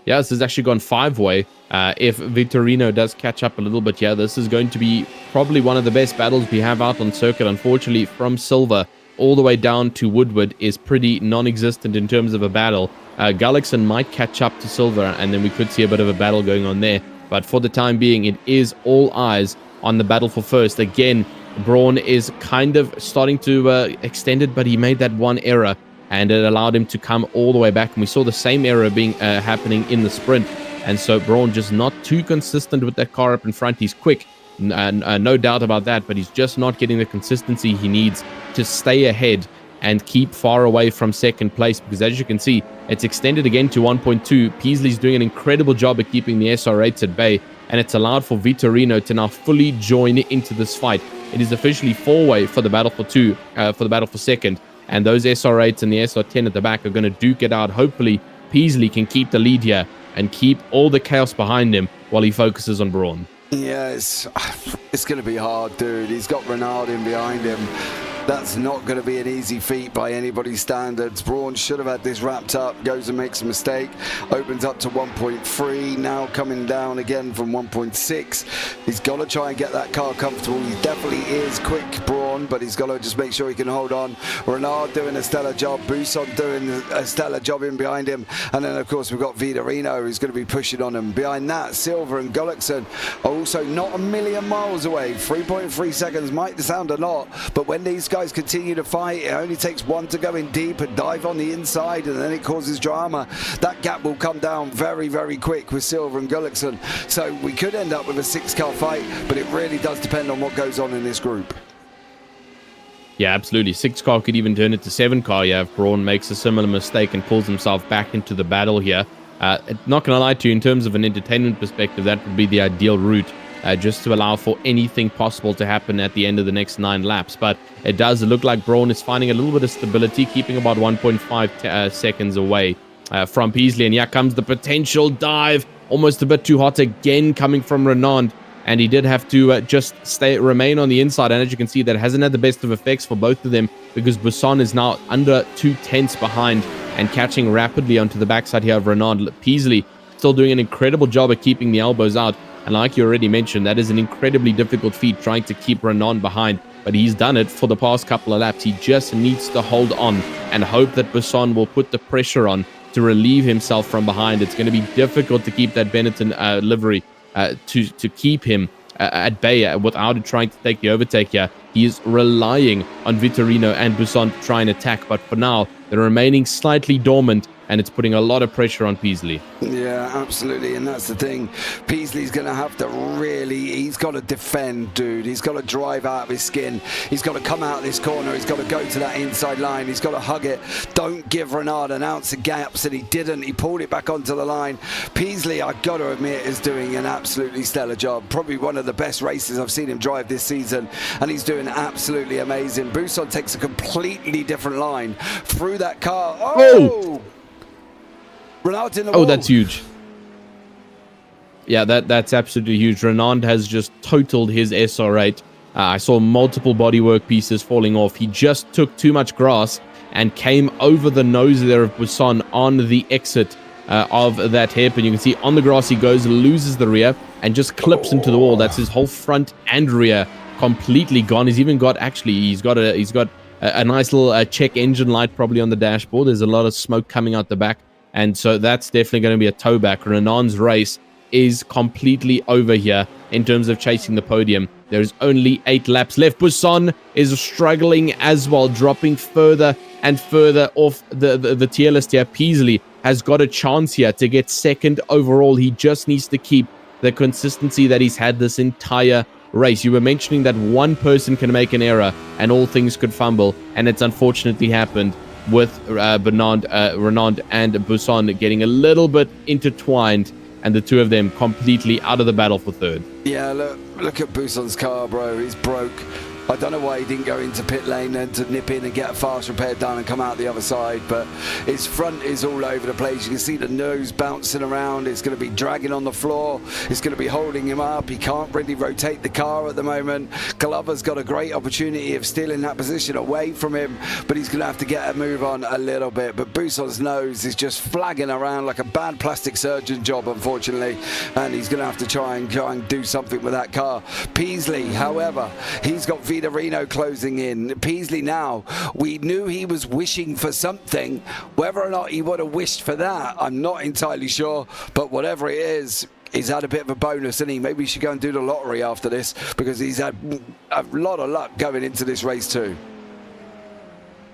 Yeah, this has actually gone 5-way. If Vitorino does catch up a little bit here, this is going to be probably one of the best battles we have out on circuit. Unfortunately, from Silver all the way down to Woodward is pretty non-existent in terms of a battle. Gullickson might catch up to Silver, and then we could see a bit of a battle going on there. But for the time being, it is all eyes on the battle for first. Again, Braun is kind of starting to extend it, but he made that one error, and it allowed him to come all the way back. And we saw the same error being happening in the sprint. And so Braun just not too consistent with that car up in front. He's quick, no doubt about that, but he's just not getting the consistency he needs to stay ahead and keep far away from 2nd place, because as you can see, it's extended again to 1.2. Peasley's doing an incredible job at keeping the SR8s at bay, and it's allowed for Vitorino to now fully join into this fight. It is officially 4-way for the battle for 2nd, and those SR8s and the SR10 at the back are going to duke it out. Hopefully, Peasley can keep the lead here and keep all the chaos behind him while he focuses on Braun. Yeah, it's going to be hard, dude. He's got Renaud in behind him. That's not going to be an easy feat by anybody's standards. Braun should have had this wrapped up, goes and makes a mistake, opens up to 1.3, now coming down again from 1.6. He's got to try and get that car comfortable. He definitely is quick, Braun, but he's got to just make sure he can hold on. Renaud doing a stellar job, Buisson doing a stellar job in behind him, and then of course we've got Vitorino who's going to be pushing on him. Behind that, Silver and Gullickson are also not a million miles away. 3.3 seconds might sound a lot, but when these guys continue to fight, it only takes one to go in deep and dive on the inside, and then it causes drama. That gap will come down very, very quick with Silver and Gullickson. So we could end up with a 6-car fight, but it really does depend on what goes on in this group. Yeah, absolutely. 6-car could even turn into 7-car. Yeah, if Braun makes a similar mistake and pulls himself back into the battle here. Not going to lie to you, in terms of an entertainment perspective, that would be the ideal route. Just to allow for anything possible to happen at the end of the next 9 laps. But it does look like Braun is finding a little bit of stability, keeping about 1.5 seconds away from Peasley. And here comes the potential dive. Almost a bit too hot again coming from Renaud. And he did have to just remain on the inside. And as you can see, that hasn't had the best of effects for both of them, because Buisson is now under 2 tenths behind and catching rapidly onto the backside here of Renaud. Peasley still doing an incredible job at keeping the elbows out. And like you already mentioned, that is an incredibly difficult feat, trying to keep Renaud behind. But he's done it for the past couple of laps. He just needs to hold on and hope that Buisson will put the pressure on to relieve himself from behind. It's going to be difficult to keep that Benetton livery, to keep him at bay without trying to take the overtake here. He is relying on Vitorino and Buisson to try and attack. But for now, They're remaining slightly dormant, and it's putting a lot of pressure on Peasley. Yeah, absolutely, and that's the thing. Peasley's going to have to he's got to defend, dude. He's got to drive out of his skin. He's got to come out this corner. He's got to go to that inside line. He's got to hug it. Don't give Renard an ounce of gaps, and he didn't. He pulled it back onto the line. Peasley, I've got to admit, is doing an absolutely stellar job. Probably one of the best races I've seen him drive this season, and he's doing absolutely amazing. Buson takes a completely different line through that car. Oh! Renard's in the wall. That's huge. Yeah, that's absolutely huge. Renard has just totaled his SR8. I saw multiple bodywork pieces falling off. He just took too much grass and came over the nose there of Buson on the exit of that hairpin. You can see on the grass he goes, loses the rear, and just clips into the wall. That's his whole front and rear completely gone. He's got a nice little check engine light probably on the dashboard. There's a lot of smoke coming out the back. And so that's definitely going to be a toe back. Renard's race is completely over here in terms of chasing the podium. There's only 8 laps left. Buson is struggling as well, dropping further and further off the tier list here. Peasley has got a chance here to get second overall. He just needs to keep the consistency that he's had this entire race. You were mentioning that one person can make an error and all things could fumble, and it's unfortunately happened with Renard and Buson getting a little bit intertwined, and the two of them completely out of the battle for third. Yeah, look at Buson's car, bro. He's broke. I don't know why he didn't go into pit lane then to nip in and get a fast repair done and come out the other side, but his front is all over the place. You can see the nose bouncing around. It's going to be dragging on the floor. It's going to be holding him up. He can't really rotate the car at the moment. Glover's got a great opportunity of stealing that position away from him, but he's going to have to get a move on a little bit. But Buson's nose is just flagging around like a bad plastic surgeon job, unfortunately, and he's going to have to try and do something with that car. Peasley, however, he's got Vitorino closing in. Peasley now, we knew he was wishing for something. Whether or not he would have wished for that, I'm not entirely sure, but whatever it is, he's had a bit of a bonus, and maybe he should go and do the lottery after this, because he's had a lot of luck going into this race too.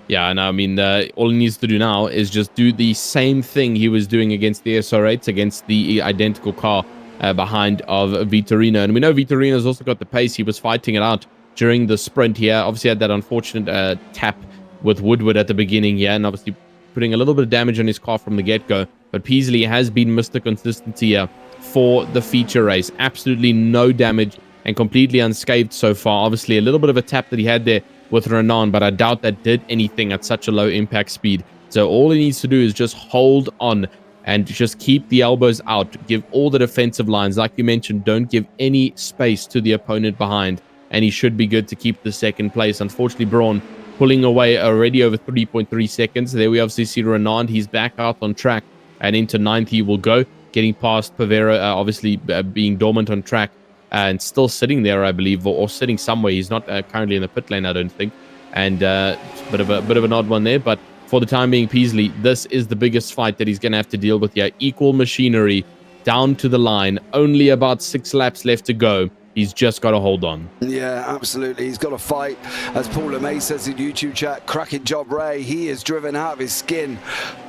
Yeah, and I mean, all he needs to do now is just do the same thing he was doing against the SR8, against the identical car behind of Vitorino. And we know Vitorino's also got the pace. He was fighting it out during the sprint here. Obviously had that unfortunate tap with Woodward at the beginning here, and obviously putting a little bit of damage on his car from the get-go. But Peasley has been Mr. Consistency here for the feature race. Absolutely no damage and completely unscathed so far. Obviously a little bit of a tap that he had there with Renan, but I doubt that did anything at such a low impact speed. So all he needs to do is just hold on and just keep the elbows out. Give all the defensive lines. Like you mentioned, don't give any space to the opponent behind, and he should be good to keep the second place. Unfortunately, Braun pulling away already over 3.3 seconds. There we obviously see Renard. He's back out on track, and into 9th he will go, getting past Pavera, obviously being dormant on track and still sitting there, I believe, or sitting somewhere. He's not currently in the pit lane, I don't think, and bit of an odd one there. But for the time being, Peasley, this is the biggest fight that he's going to have to deal with here. Equal machinery down to the line. Only about 6 laps left to go. He's just got to hold on. Yeah, absolutely. He's got to fight. As Paul LeMay says in YouTube chat, cracking job, Ray. He is driven out of his skin.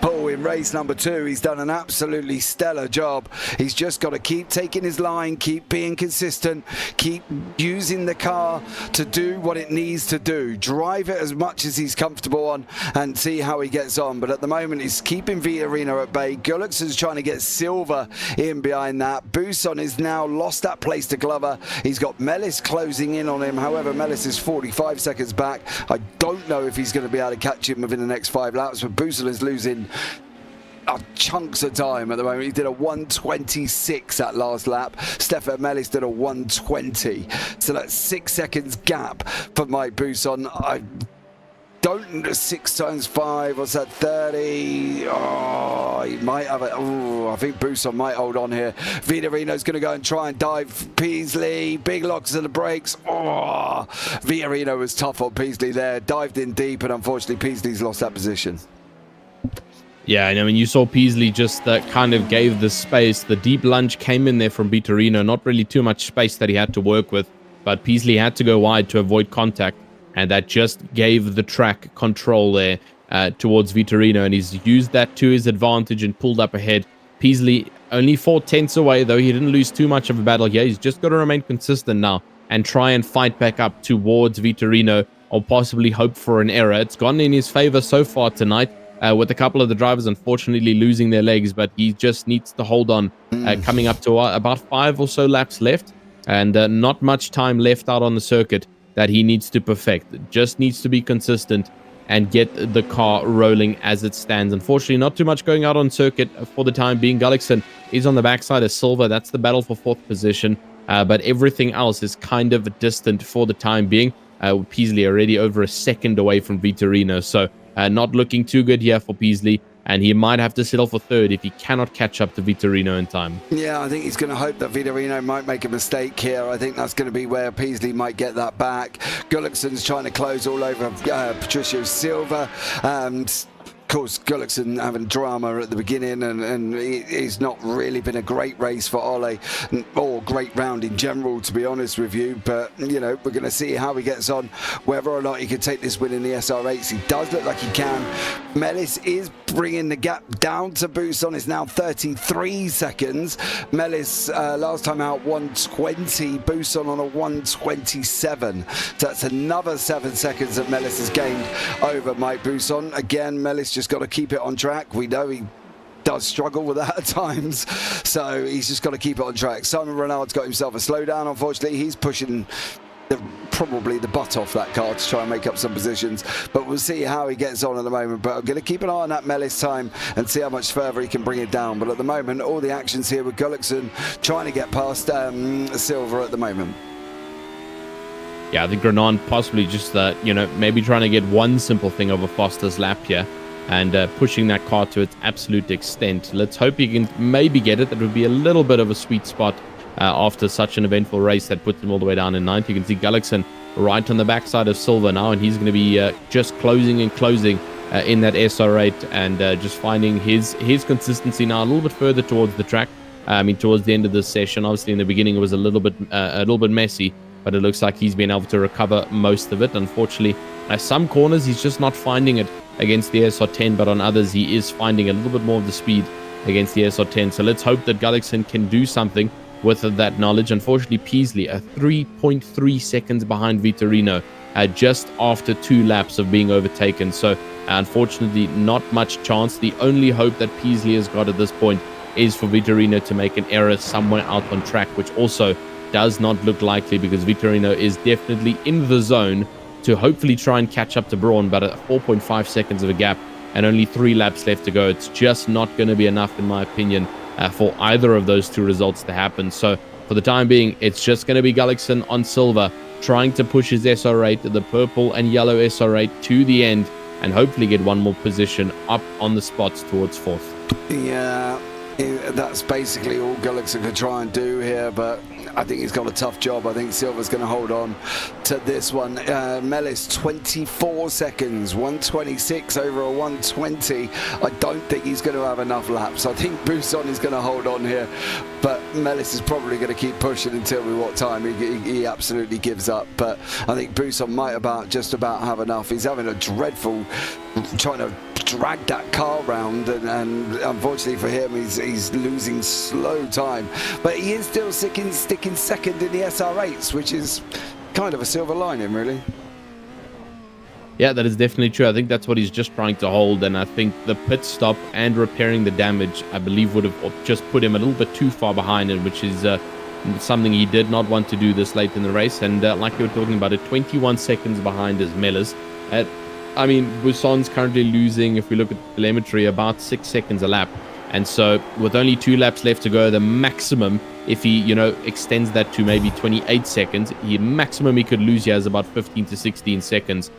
Paul, in race number 2, he's done an absolutely stellar job. He's just got to keep taking his line, keep being consistent, keep using the car to do what it needs to do. Drive it as much as he's comfortable on and see how he gets on. But at the moment, he's keeping Vitorino at bay. Gullickson's trying to get Silva in behind that. Buson has now lost that place to Glover. He's got Mellis closing in on him. However, Mellis is 45 seconds back. I don't know if he's going to be able to catch him within the next 5 laps, but Buson is losing chunks of time at the moment. He did a 1:26 that last lap. Stefan Mellis did a 1:20. So that's 6 seconds gap for Mike Buson. Don't 6 times 5, what's that, 30? Oh, he might have it. Oh, I think Buson might hold on here. Vitorino's going to go and try and dive Peasley. Big locks of the brakes. Oh, Vitorino was tough on Peasley there. Dived in deep, and unfortunately Peasley's lost that position. Yeah, and I mean, you saw Peasley just kind of gave the space. The deep lunge came in there from Vitorino. Not really too much space that he had to work with, but Peasley had to go wide to avoid contact. And that just gave the track control there towards Vitorino, and he's used that to his advantage and pulled up ahead. Peasley only 4/10 away, though he didn't lose too much of a battle here. He's just got to remain consistent now and try and fight back up towards Vitorino, or possibly hope for an error. It's gone in his favor so far tonight, with a couple of the drivers unfortunately losing their legs, but he just needs to hold on. Coming up to about 5 or so laps left, and not much time left out on the circuit that he needs to perfect. Just needs to be consistent and get the car rolling as it stands. Unfortunately, not too much going out on circuit for the time being. Gullickson is on the backside of Silva. That's the battle for 4th position, but everything else is kind of distant for the time being. Peasley already over a second away from Vitorino, so not looking too good here for Peasley, and he might have to settle for 3rd if he cannot catch up to Vitorino in time. Yeah, I think he's going to hope that Vitorino might make a mistake here. I think that's going to be where Peasley might get that back. Gullickson's trying to close all over Patricio Silva. Of course, Gullickson having drama at the beginning, and it's not really been a great race for Ole, or great round in general, to be honest with you. But, you know, we're going to see how he gets on, whether or not he can take this win in the SR8s. He does look like he can. Mellis is bringing the gap down to Buson. It's now 33 seconds. Mellis, last time out, 120. Buson on a 127. So that's another 7 seconds that Mellis has gained over Mike Buson. Again, Mellis just got to keep it on track. We know he does struggle with that at times, so he's just got to keep it on track. Simon Renard's got himself a slowdown. Unfortunately, he's pushing probably the butt off that car to try and make up some positions, but we'll see how he gets on at the moment. But I'm going to keep an eye on that Mellis time and see how much further he can bring it down. But at the moment, all the action's here with Gullickson trying to get past Silva at the moment. Yeah, I think Renan possibly just, maybe trying to get one simple thing over Foster's lap here, and pushing that car to its absolute extent. Let's hope he can maybe get it. That would be a little bit of a sweet spot after such an eventful race that puts him all the way down in 9th. You can see Gullickson right on the backside of Silva now, and he's going to be just closing and closing in that SR8, and just finding his consistency now a little bit further towards the track. Towards the end of this session, obviously in the beginning it was a little bit messy, but it looks like he's been able to recover most of it. Unfortunately, some corners he's just not finding it against the SR10, but on others he is finding a little bit more of the speed against the SR10. So let's hope that Gullickson can do something with that knowledge. Unfortunately, Peasley 3.3 seconds behind Vitorino, just after 2 laps of being overtaken. So unfortunately, not much chance. The only hope that Peasley has got at this point is for Vitorino to make an error somewhere out on track, which also does not look likely, because Vitorino is definitely in the zone to hopefully try and catch up to Braun, but at 4.5 seconds of a gap and only 3 laps left to go, it's just not going to be enough, in my opinion, for either of those 2 results to happen. So for the time being, it's just going to be Gullickson on Silva, trying to push his SR8, the purple and yellow SR8, to the end, and hopefully get one more position up on the spots towards 4th. Yeah, that's basically all Gullickson could try and do here, but I think he's got a tough job. I think Silva's going to hold on to this one. Mellis, 24 seconds, 126 over a 120. I don't think he's going to have enough laps. I think Buson is going to hold on here, but Mellis is probably going to keep pushing until what time he absolutely gives up. But I think Buson might just about have enough. He's having a dreadful trying to drag that car round, and unfortunately for him, he's losing slow time. But he is still sticking second in the SR8s, which is kind of a silver lining, really. Yeah, that is definitely true. I think that's what he's just trying to hold, and I think the pit stop and repairing the damage, I believe, would have just put him a little bit too far behind, and which is something he did not want to do this late in the race. And like you were talking about it, 21 seconds behind is Mellors. Buson's currently losing, if we look at the telemetry, about 6 seconds a lap. And so with only 2 laps left to go, the maximum, if he, extends that to maybe 28 seconds, maximum he could lose here is about 15 to 16 seconds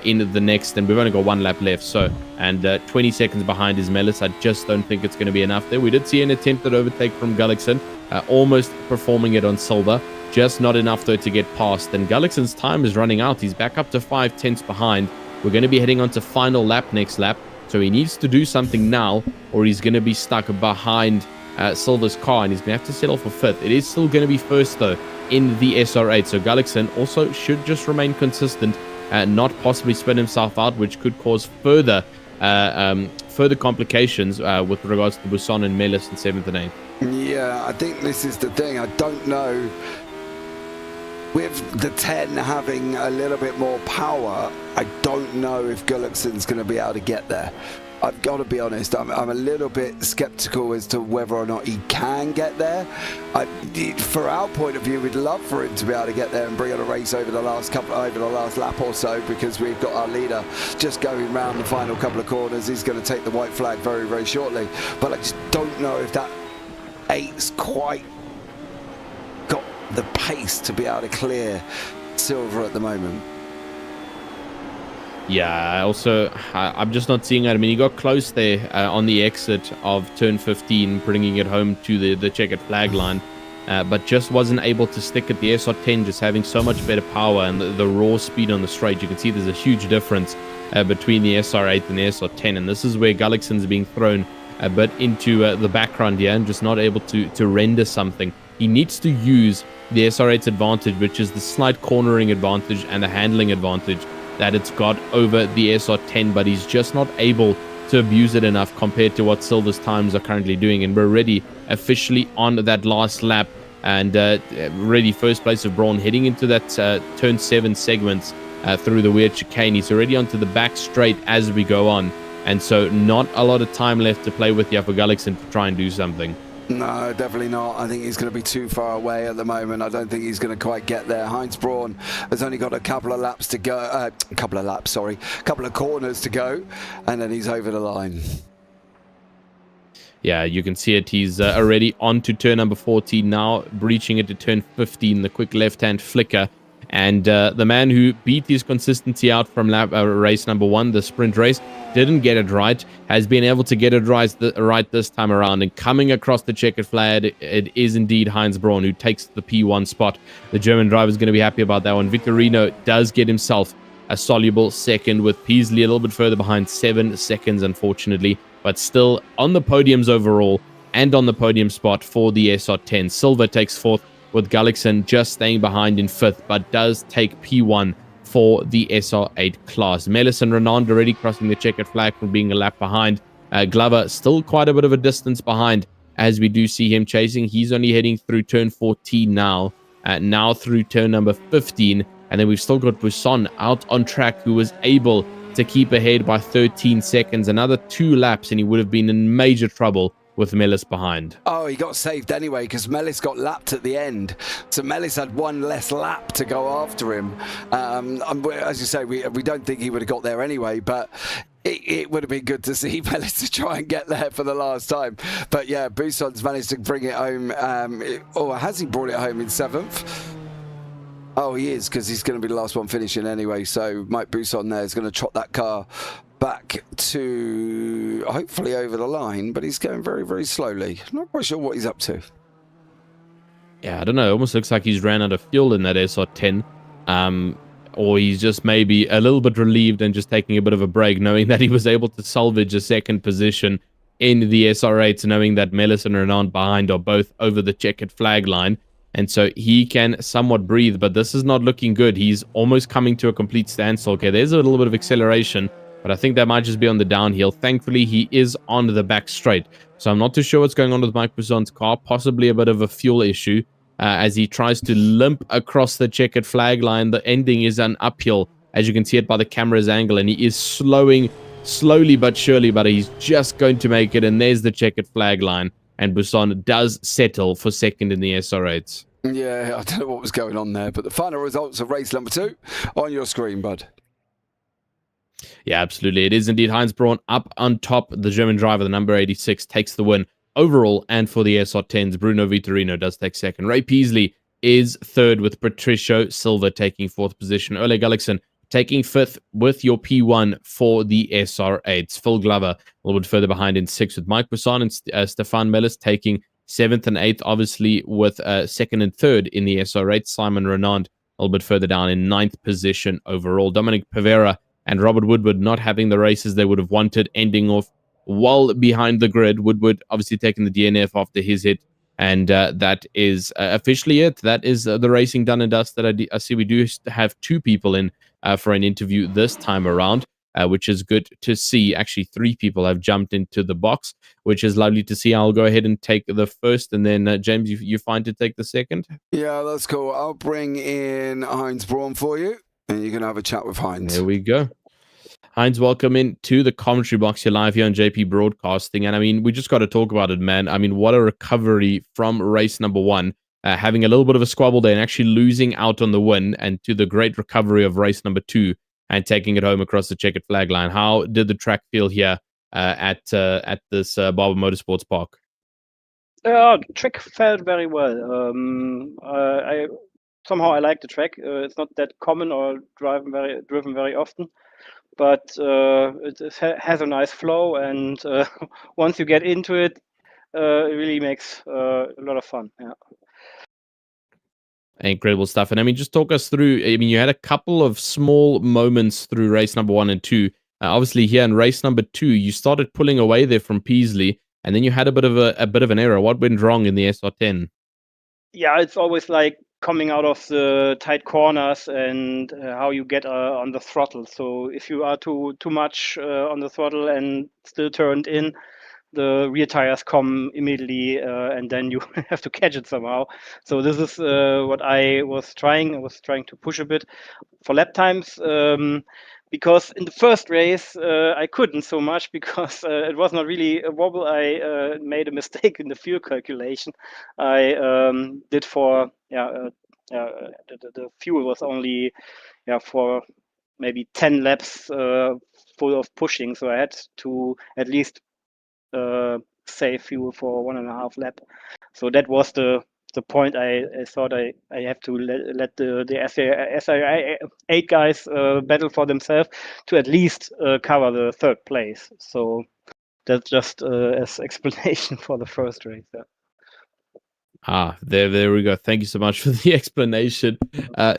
in the next, and we've only got 1 lap left. So, and 20 seconds behind is Mellis. I just don't think it's going to be enough there. We did see an attempted overtake from Gullickson, almost performing it on Silva, just not enough though to get past. And Gullickson's time is running out. He's back up to 5 tenths behind. We're going to be heading on to final lap next lap. So he needs to do something now, or he's going to be stuck behind Silva's car, and he's going to have to settle for 5th. It is still going to be 1st, though, in the SR8. So Gullickson also should just remain consistent not possibly spin himself out, which could cause further complications with regards to Buson and Melis in 7th and 8th. Yeah, I think this is the thing. I don't know. With the 10 having a little bit more power, I don't know if Gullickson's going to be able to get there. I've got to be honest, I'm a little bit skeptical as to whether or not he can get there. For our point of view, we'd love for him to be able to get there and bring on a race over the last lap or so, because we've got our leader just going round the final couple of corners. He's going to take the white flag very, very shortly. But I just don't know if that 8's quite got the pace to be able to clear Silver at the moment. Yeah, I'm just not seeing it. I mean, he got close there on the exit of turn 15, bringing it home to the checkered flag line, but just wasn't able to stick at the SR10, just having so much better power and the raw speed on the straight. You can see there's a huge difference between the SR8 and the SR10, and this is where Gullickson's being thrown a bit into the background here and just not able to render something. He needs to use the SR8's advantage, which is the slight cornering advantage and the handling advantage that it's got over the SR10, but he's just not able to abuse it enough compared to what Silver's times are currently doing. And we're already officially on that last lap, and really first place of Braun, heading into that turn 7 segments through the weird chicane. He's already onto the back straight as we go on, and so not a lot of time left to play with here for Gullickson to try and do something. No, definitely not. I think he's going to be too far away at the moment. I don't think he's going to quite get there. Heinz Braun has only got a couple of laps to go. Couple of corners to go, and then he's over the line. Yeah, you can see it. He's already on to turn number 14 now, breaching it to turn 15, the quick left-hand flicker. And the man who beat his consistency out from race number 1, the sprint race, didn't get it right, has been able to get it right this time around. And coming across the checkered flag, it is indeed Heinz Braun who takes the P1 spot. The German driver is going to be happy about that one. Vitorino does get himself a soluble second, with Peasley a little bit further behind, 7 seconds, unfortunately, but still on the podiums overall and on the podium spot for the SR10. Silver takes 4th, with Gullickson just staying behind in 5th, but does take P1 for the SR8 class. Melis and Renand already crossing the checkered flag from being a lap behind. Glover still quite a bit of a distance behind, as we do see him chasing. He's only heading through turn 14 now through turn number 15, and then we've still got Buson out on track, who was able to keep ahead by 13 seconds. Another 2 laps and he would have been in major trouble with Melis behind. Oh, he got saved anyway, because Melis got lapped at the end. So Melis had 1 less lap to go after him. As you say, we don't think he would have got there anyway, but it would have been good to see Melis to try and get there for the last time. But yeah, Buson's managed to bring it home. Or has he brought it home in 7th? Oh, he is, because he's going to be the last one finishing anyway. So Mike Buson there is going to trot that car back to hopefully over the line, but he's going very, very slowly. Not quite sure what he's up to. Yeah, I don't know. It almost looks like he's ran out of fuel in that SR10. Or he's just maybe a little bit relieved and just taking a bit of a break, knowing that he was able to salvage a second position in the SR8s, knowing that Melis and Renand behind are both over the checkered flag line. And so he can somewhat breathe, but this is not looking good. He's almost coming to a complete standstill. Okay, there's a little bit of acceleration, but I think that might just be on the downhill. Thankfully, he is on the back straight. So I'm not too sure what's going on with Mike Buson's car. Possibly a bit of a fuel issue as he tries to limp across the checkered flag line. The ending is an uphill, as you can see it by the camera's angle, and he is slowing slowly but surely, but he's just going to make it. And there's the checkered flag line, and Buson does settle for second in the SR8s. Yeah, I don't know what was going on there, but the final results of race number 2 on your screen, bud. Yeah, absolutely. It is indeed Heinz Braun up on top. The German driver, the number 86, takes the win overall. And for the SR10s, Bruno Vitorino does take second. Ray Peasley is third, with Patricio Silva taking 4th position. Ole Gullickson taking 5th with your P1 for the SR8s. Phil Glover a little bit further behind in 6th, with Mike Buson and Stefan Melis taking 7th and 8th, obviously with 2nd and 3rd in the SR8. Simon Renand a little bit further down in 9th position overall. Dominic Pavera and Robert Woodward not having the races they would have wanted, ending off well behind the grid. Woodward obviously taking the DNF after his hit, and that is officially it. That is the racing done and dusted. I see we do have 2 people in for an interview this time around, which is good to see. Actually, 3 people have jumped into the box, which is lovely to see. I'll go ahead and take the first, and then James, you find to take the second? Yeah, that's cool. I'll bring in Heinz Braun for you, and you can have a chat with Heinz. There we go. Heinz, welcome in to the commentary box. You're live here on JP Broadcasting. And I mean, we just got to talk about it, man. I mean, what a recovery from race number 1. Having a little bit of a squabble there and actually losing out on the win, and to the great recovery of race number 2 and taking it home across the checkered flag line. How did the track feel here at this Barber Motorsports Park? The track felt very well. I like the track. It's not that common or driven very often, but it has a nice flow, and once you get into it, it really makes a lot of fun. Yeah. Incredible stuff. And I mean, just talk us through. I mean, you had a couple of small moments through race number 1 and 2. Obviously, here in race number 2, you started pulling away there from Peasley, and then you had a bit of an error. What went wrong in the SR10? Yeah, it's always like coming out of the tight corners and how you get on the throttle. So if you are too much on the throttle and still turned in, the rear tires come immediately, and then you have to catch it somehow. So this is what I was trying. I was trying to push a bit for lap times, because in the first race I couldn't so much because it was not really a wobble. I made a mistake in the fuel calculation. I did for the fuel was only for maybe 10 laps full of pushing, so I had to at least save fuel for 1.5 lap. So that was the point. I thought I have to let the SAI 8 guys battle for themselves to at least cover the 3rd place. So that's just as explanation for the first race. Yeah. There we go. Thank you so much for the explanation.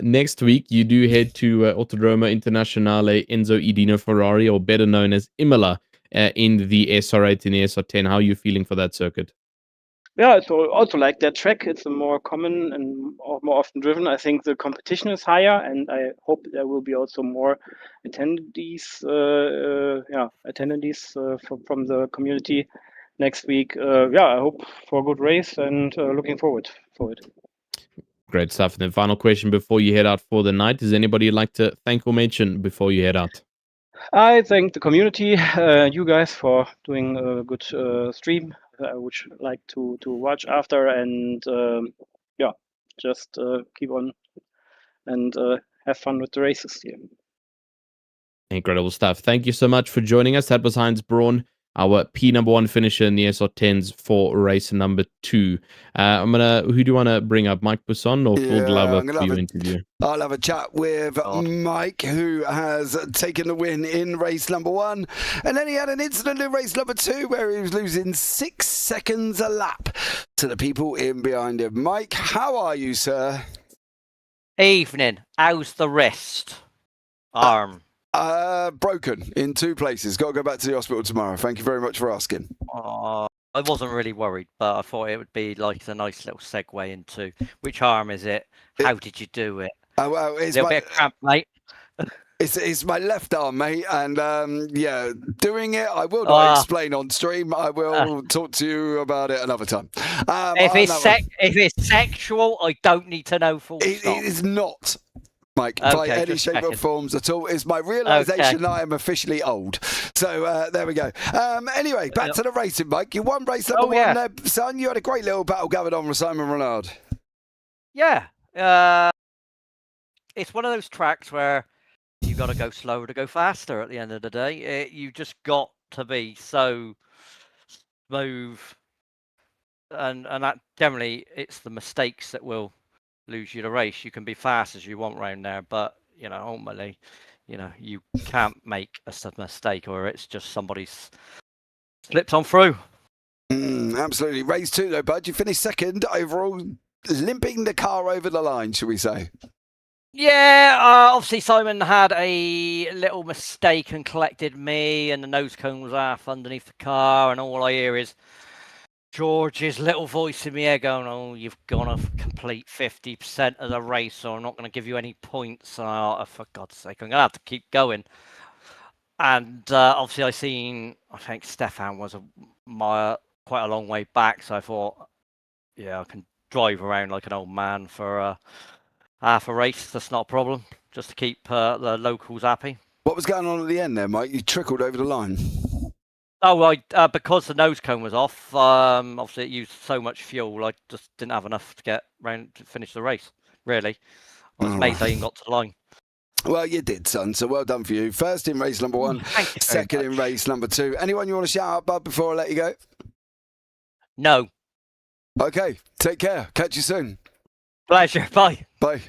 Next week, you do head to Autodromo Internazionale Enzo Edino Ferrari, or better known as Imola, in the SR8 and the SR10. How are you feeling for that circuit? Yeah, it's also like that track. It's a more common and more often driven. I think the competition is higher, and I hope there will be also more attendees from the community next week. I hope for a good race, and looking forward for it. Great stuff. And then final question before you head out for the night. Is anybody you'd like to thank or mention before you head out? I thank the community, you guys, for doing a good stream. I would like to watch after, and just keep on and have fun with the races here. Incredible stuff. Thank you so much for joining us. That was Heinz Braun, our P1 finisher in the SR10s for race number 2. Who do you want to bring up, Mike Busson or Phil Glover for your interview? I'll have a chat with Mike, who has taken the win in race number 1, and then he had an incident in race number 2 where he was losing 6 seconds a lap to the people in behind him. Mike, how are you, sir? Evening. How's the wrist? Arm. Broken in 2 places. Got to go back to the hospital tomorrow. Thank you very much for asking. I wasn't really worried, but I thought it would be like a nice little segue into which arm is it? How did you do it? Well, it's a bit of cramp, mate. It's my left arm, mate, and doing it. I will not explain on stream. I will talk to you about it another time. If it's sexual, I don't need to know full stop. It is not, Mike, by any shape or forms at all. It's my realisation that I am officially old. So there we go. Anyway, back to the racing, Mike. You won race number 1 there, son. You had a great little battle going on with Simon Renard. Yeah. It's one of those tracks where you got to go slower to go faster at the end of the day. You just got to be so smooth. And that generally, it's the mistakes that will lose you the race. You can be fast as you want round there, but ultimately, you can't make a mistake, or it's just somebody's slipped on through. Absolutely. Race 2 though, bud. You finished 2nd overall, limping the car over the line, shall we say? Yeah, obviously Simon had a little mistake and collected me, and the nose cone was half underneath the car, and all I hear is George's little voice in my ear going, "Oh, you've gone off complete 50% of the race, so I'm not going to give you any points." Oh, for God's sake, I'm going to have to keep going. And obviously, I think Stefan was quite a long way back, so I thought, yeah, I can drive around like an old man for half a race. That's not a problem, just to keep the locals happy. What was going on at the end there, Mike? You trickled over the line. Oh, well, because the nose cone was off, obviously it used so much fuel, I just didn't have enough to get round to finish the race, really. I was amazed I even got to the line. Well, you did, son, so well done for you. First in race number 1, second in race number 2. Anyone you want to shout out, bud, before I let you go? No. Okay, take care. Catch you soon. Pleasure. Bye. Bye.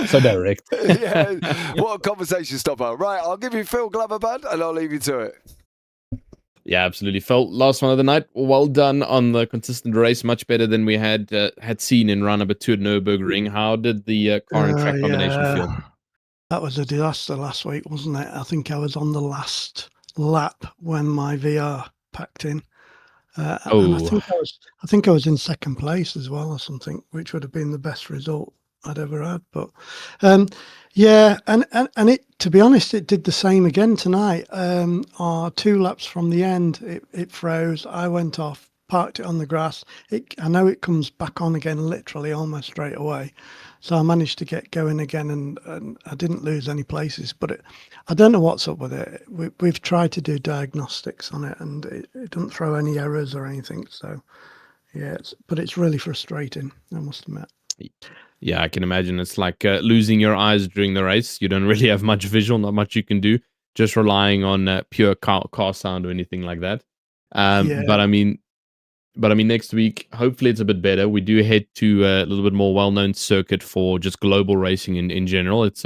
So direct. Yeah, what a conversation stopper. Right, I'll give you Phil Glover, bud, and I'll leave you to it. Yeah, absolutely. Phil, last one of the night. Well done on the consistent race. Much better than we had seen in round number 2 at Nürburgring. How did the car and track combination feel? That was a disaster last week, wasn't it? I think I was on the last lap when my VR packed in. And I think I was in second place as well or something, which would have been the best result I'd ever had. But yeah, and it, to be honest, it did the same again tonight. 2 laps from the end, it froze. I went off, parked it on the grass. I know it comes back on again literally almost straight away. So I managed to get going again, and I didn't lose any places. But I don't know what's up with it. We've tried to do diagnostics on it, and it doesn't throw any errors or anything. So yeah, but it's really frustrating, I must admit. Yeah, I can imagine. It's like losing your eyes during the race. You don't really have much visual, not much you can do, just relying on pure car sound or anything like that. Yeah. But I mean, next week, hopefully it's a bit better. We do head to a little bit more well-known circuit for just global racing in general. It's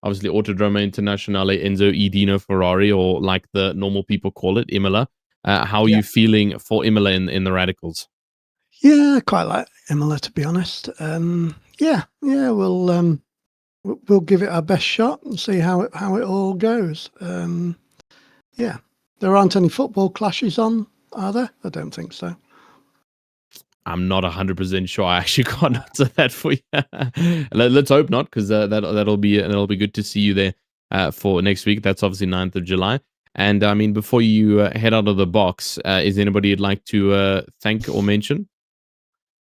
obviously Autodromo Internazionale Enzo E. Dino Ferrari, or like the normal people call it, Imola. How are you feeling for Imola in the Radicals? Yeah, I quite like Imola, to be honest. Yeah, we'll give it our best shot and see how it all goes. Yeah, there aren't any football clashes on, are there? I don't think so. I'm not 100% sure. I actually can't answer that for you. Let's hope not, because that'll be good to see you there for next week. That's obviously 9th of July. And I mean, before you head out of the box, is anybody you'd like to thank or mention?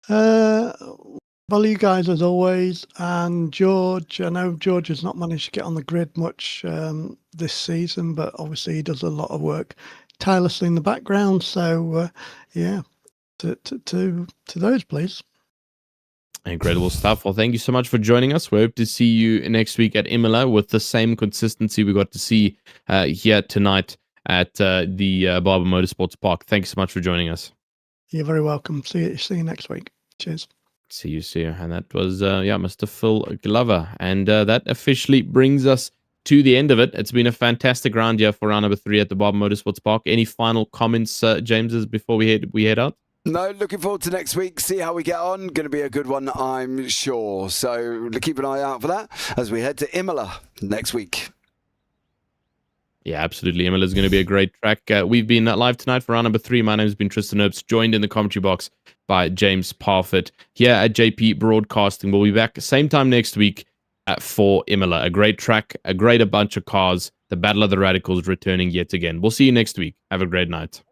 Well, you guys as always, and George. I know George has not managed to get on the grid much this season, but obviously he does a lot of work tirelessly in the background. So yeah, to those, please. Incredible stuff. Well, thank you so much for joining us. We hope to see you next week at Imola with the same consistency we got to see here tonight at the Barber Motorsports Park. Thanks so much for joining us. You're very welcome. See you next week. Cheers. See you soon. And that was Mr. Phil Glover. And that officially brings us to the end of it. It's been a fantastic round here for round number 3 at the Barber Motorsports Park. Any final comments, James, before we head out? No, looking forward to next week. See how we get on. Going to be a good one, I'm sure. So keep an eye out for that as we head to Imola next week. Yeah, absolutely. Imola is going to be a great track. We've been live tonight for round number 3. My name has been Tristen Herbst, joined in the commentary box by James Parfitt here at JP Broadcasting. We'll be back same time next week for Imola. A great track, a bunch of cars. The Battle of the Radicals returning yet again. We'll see you next week. Have a great night.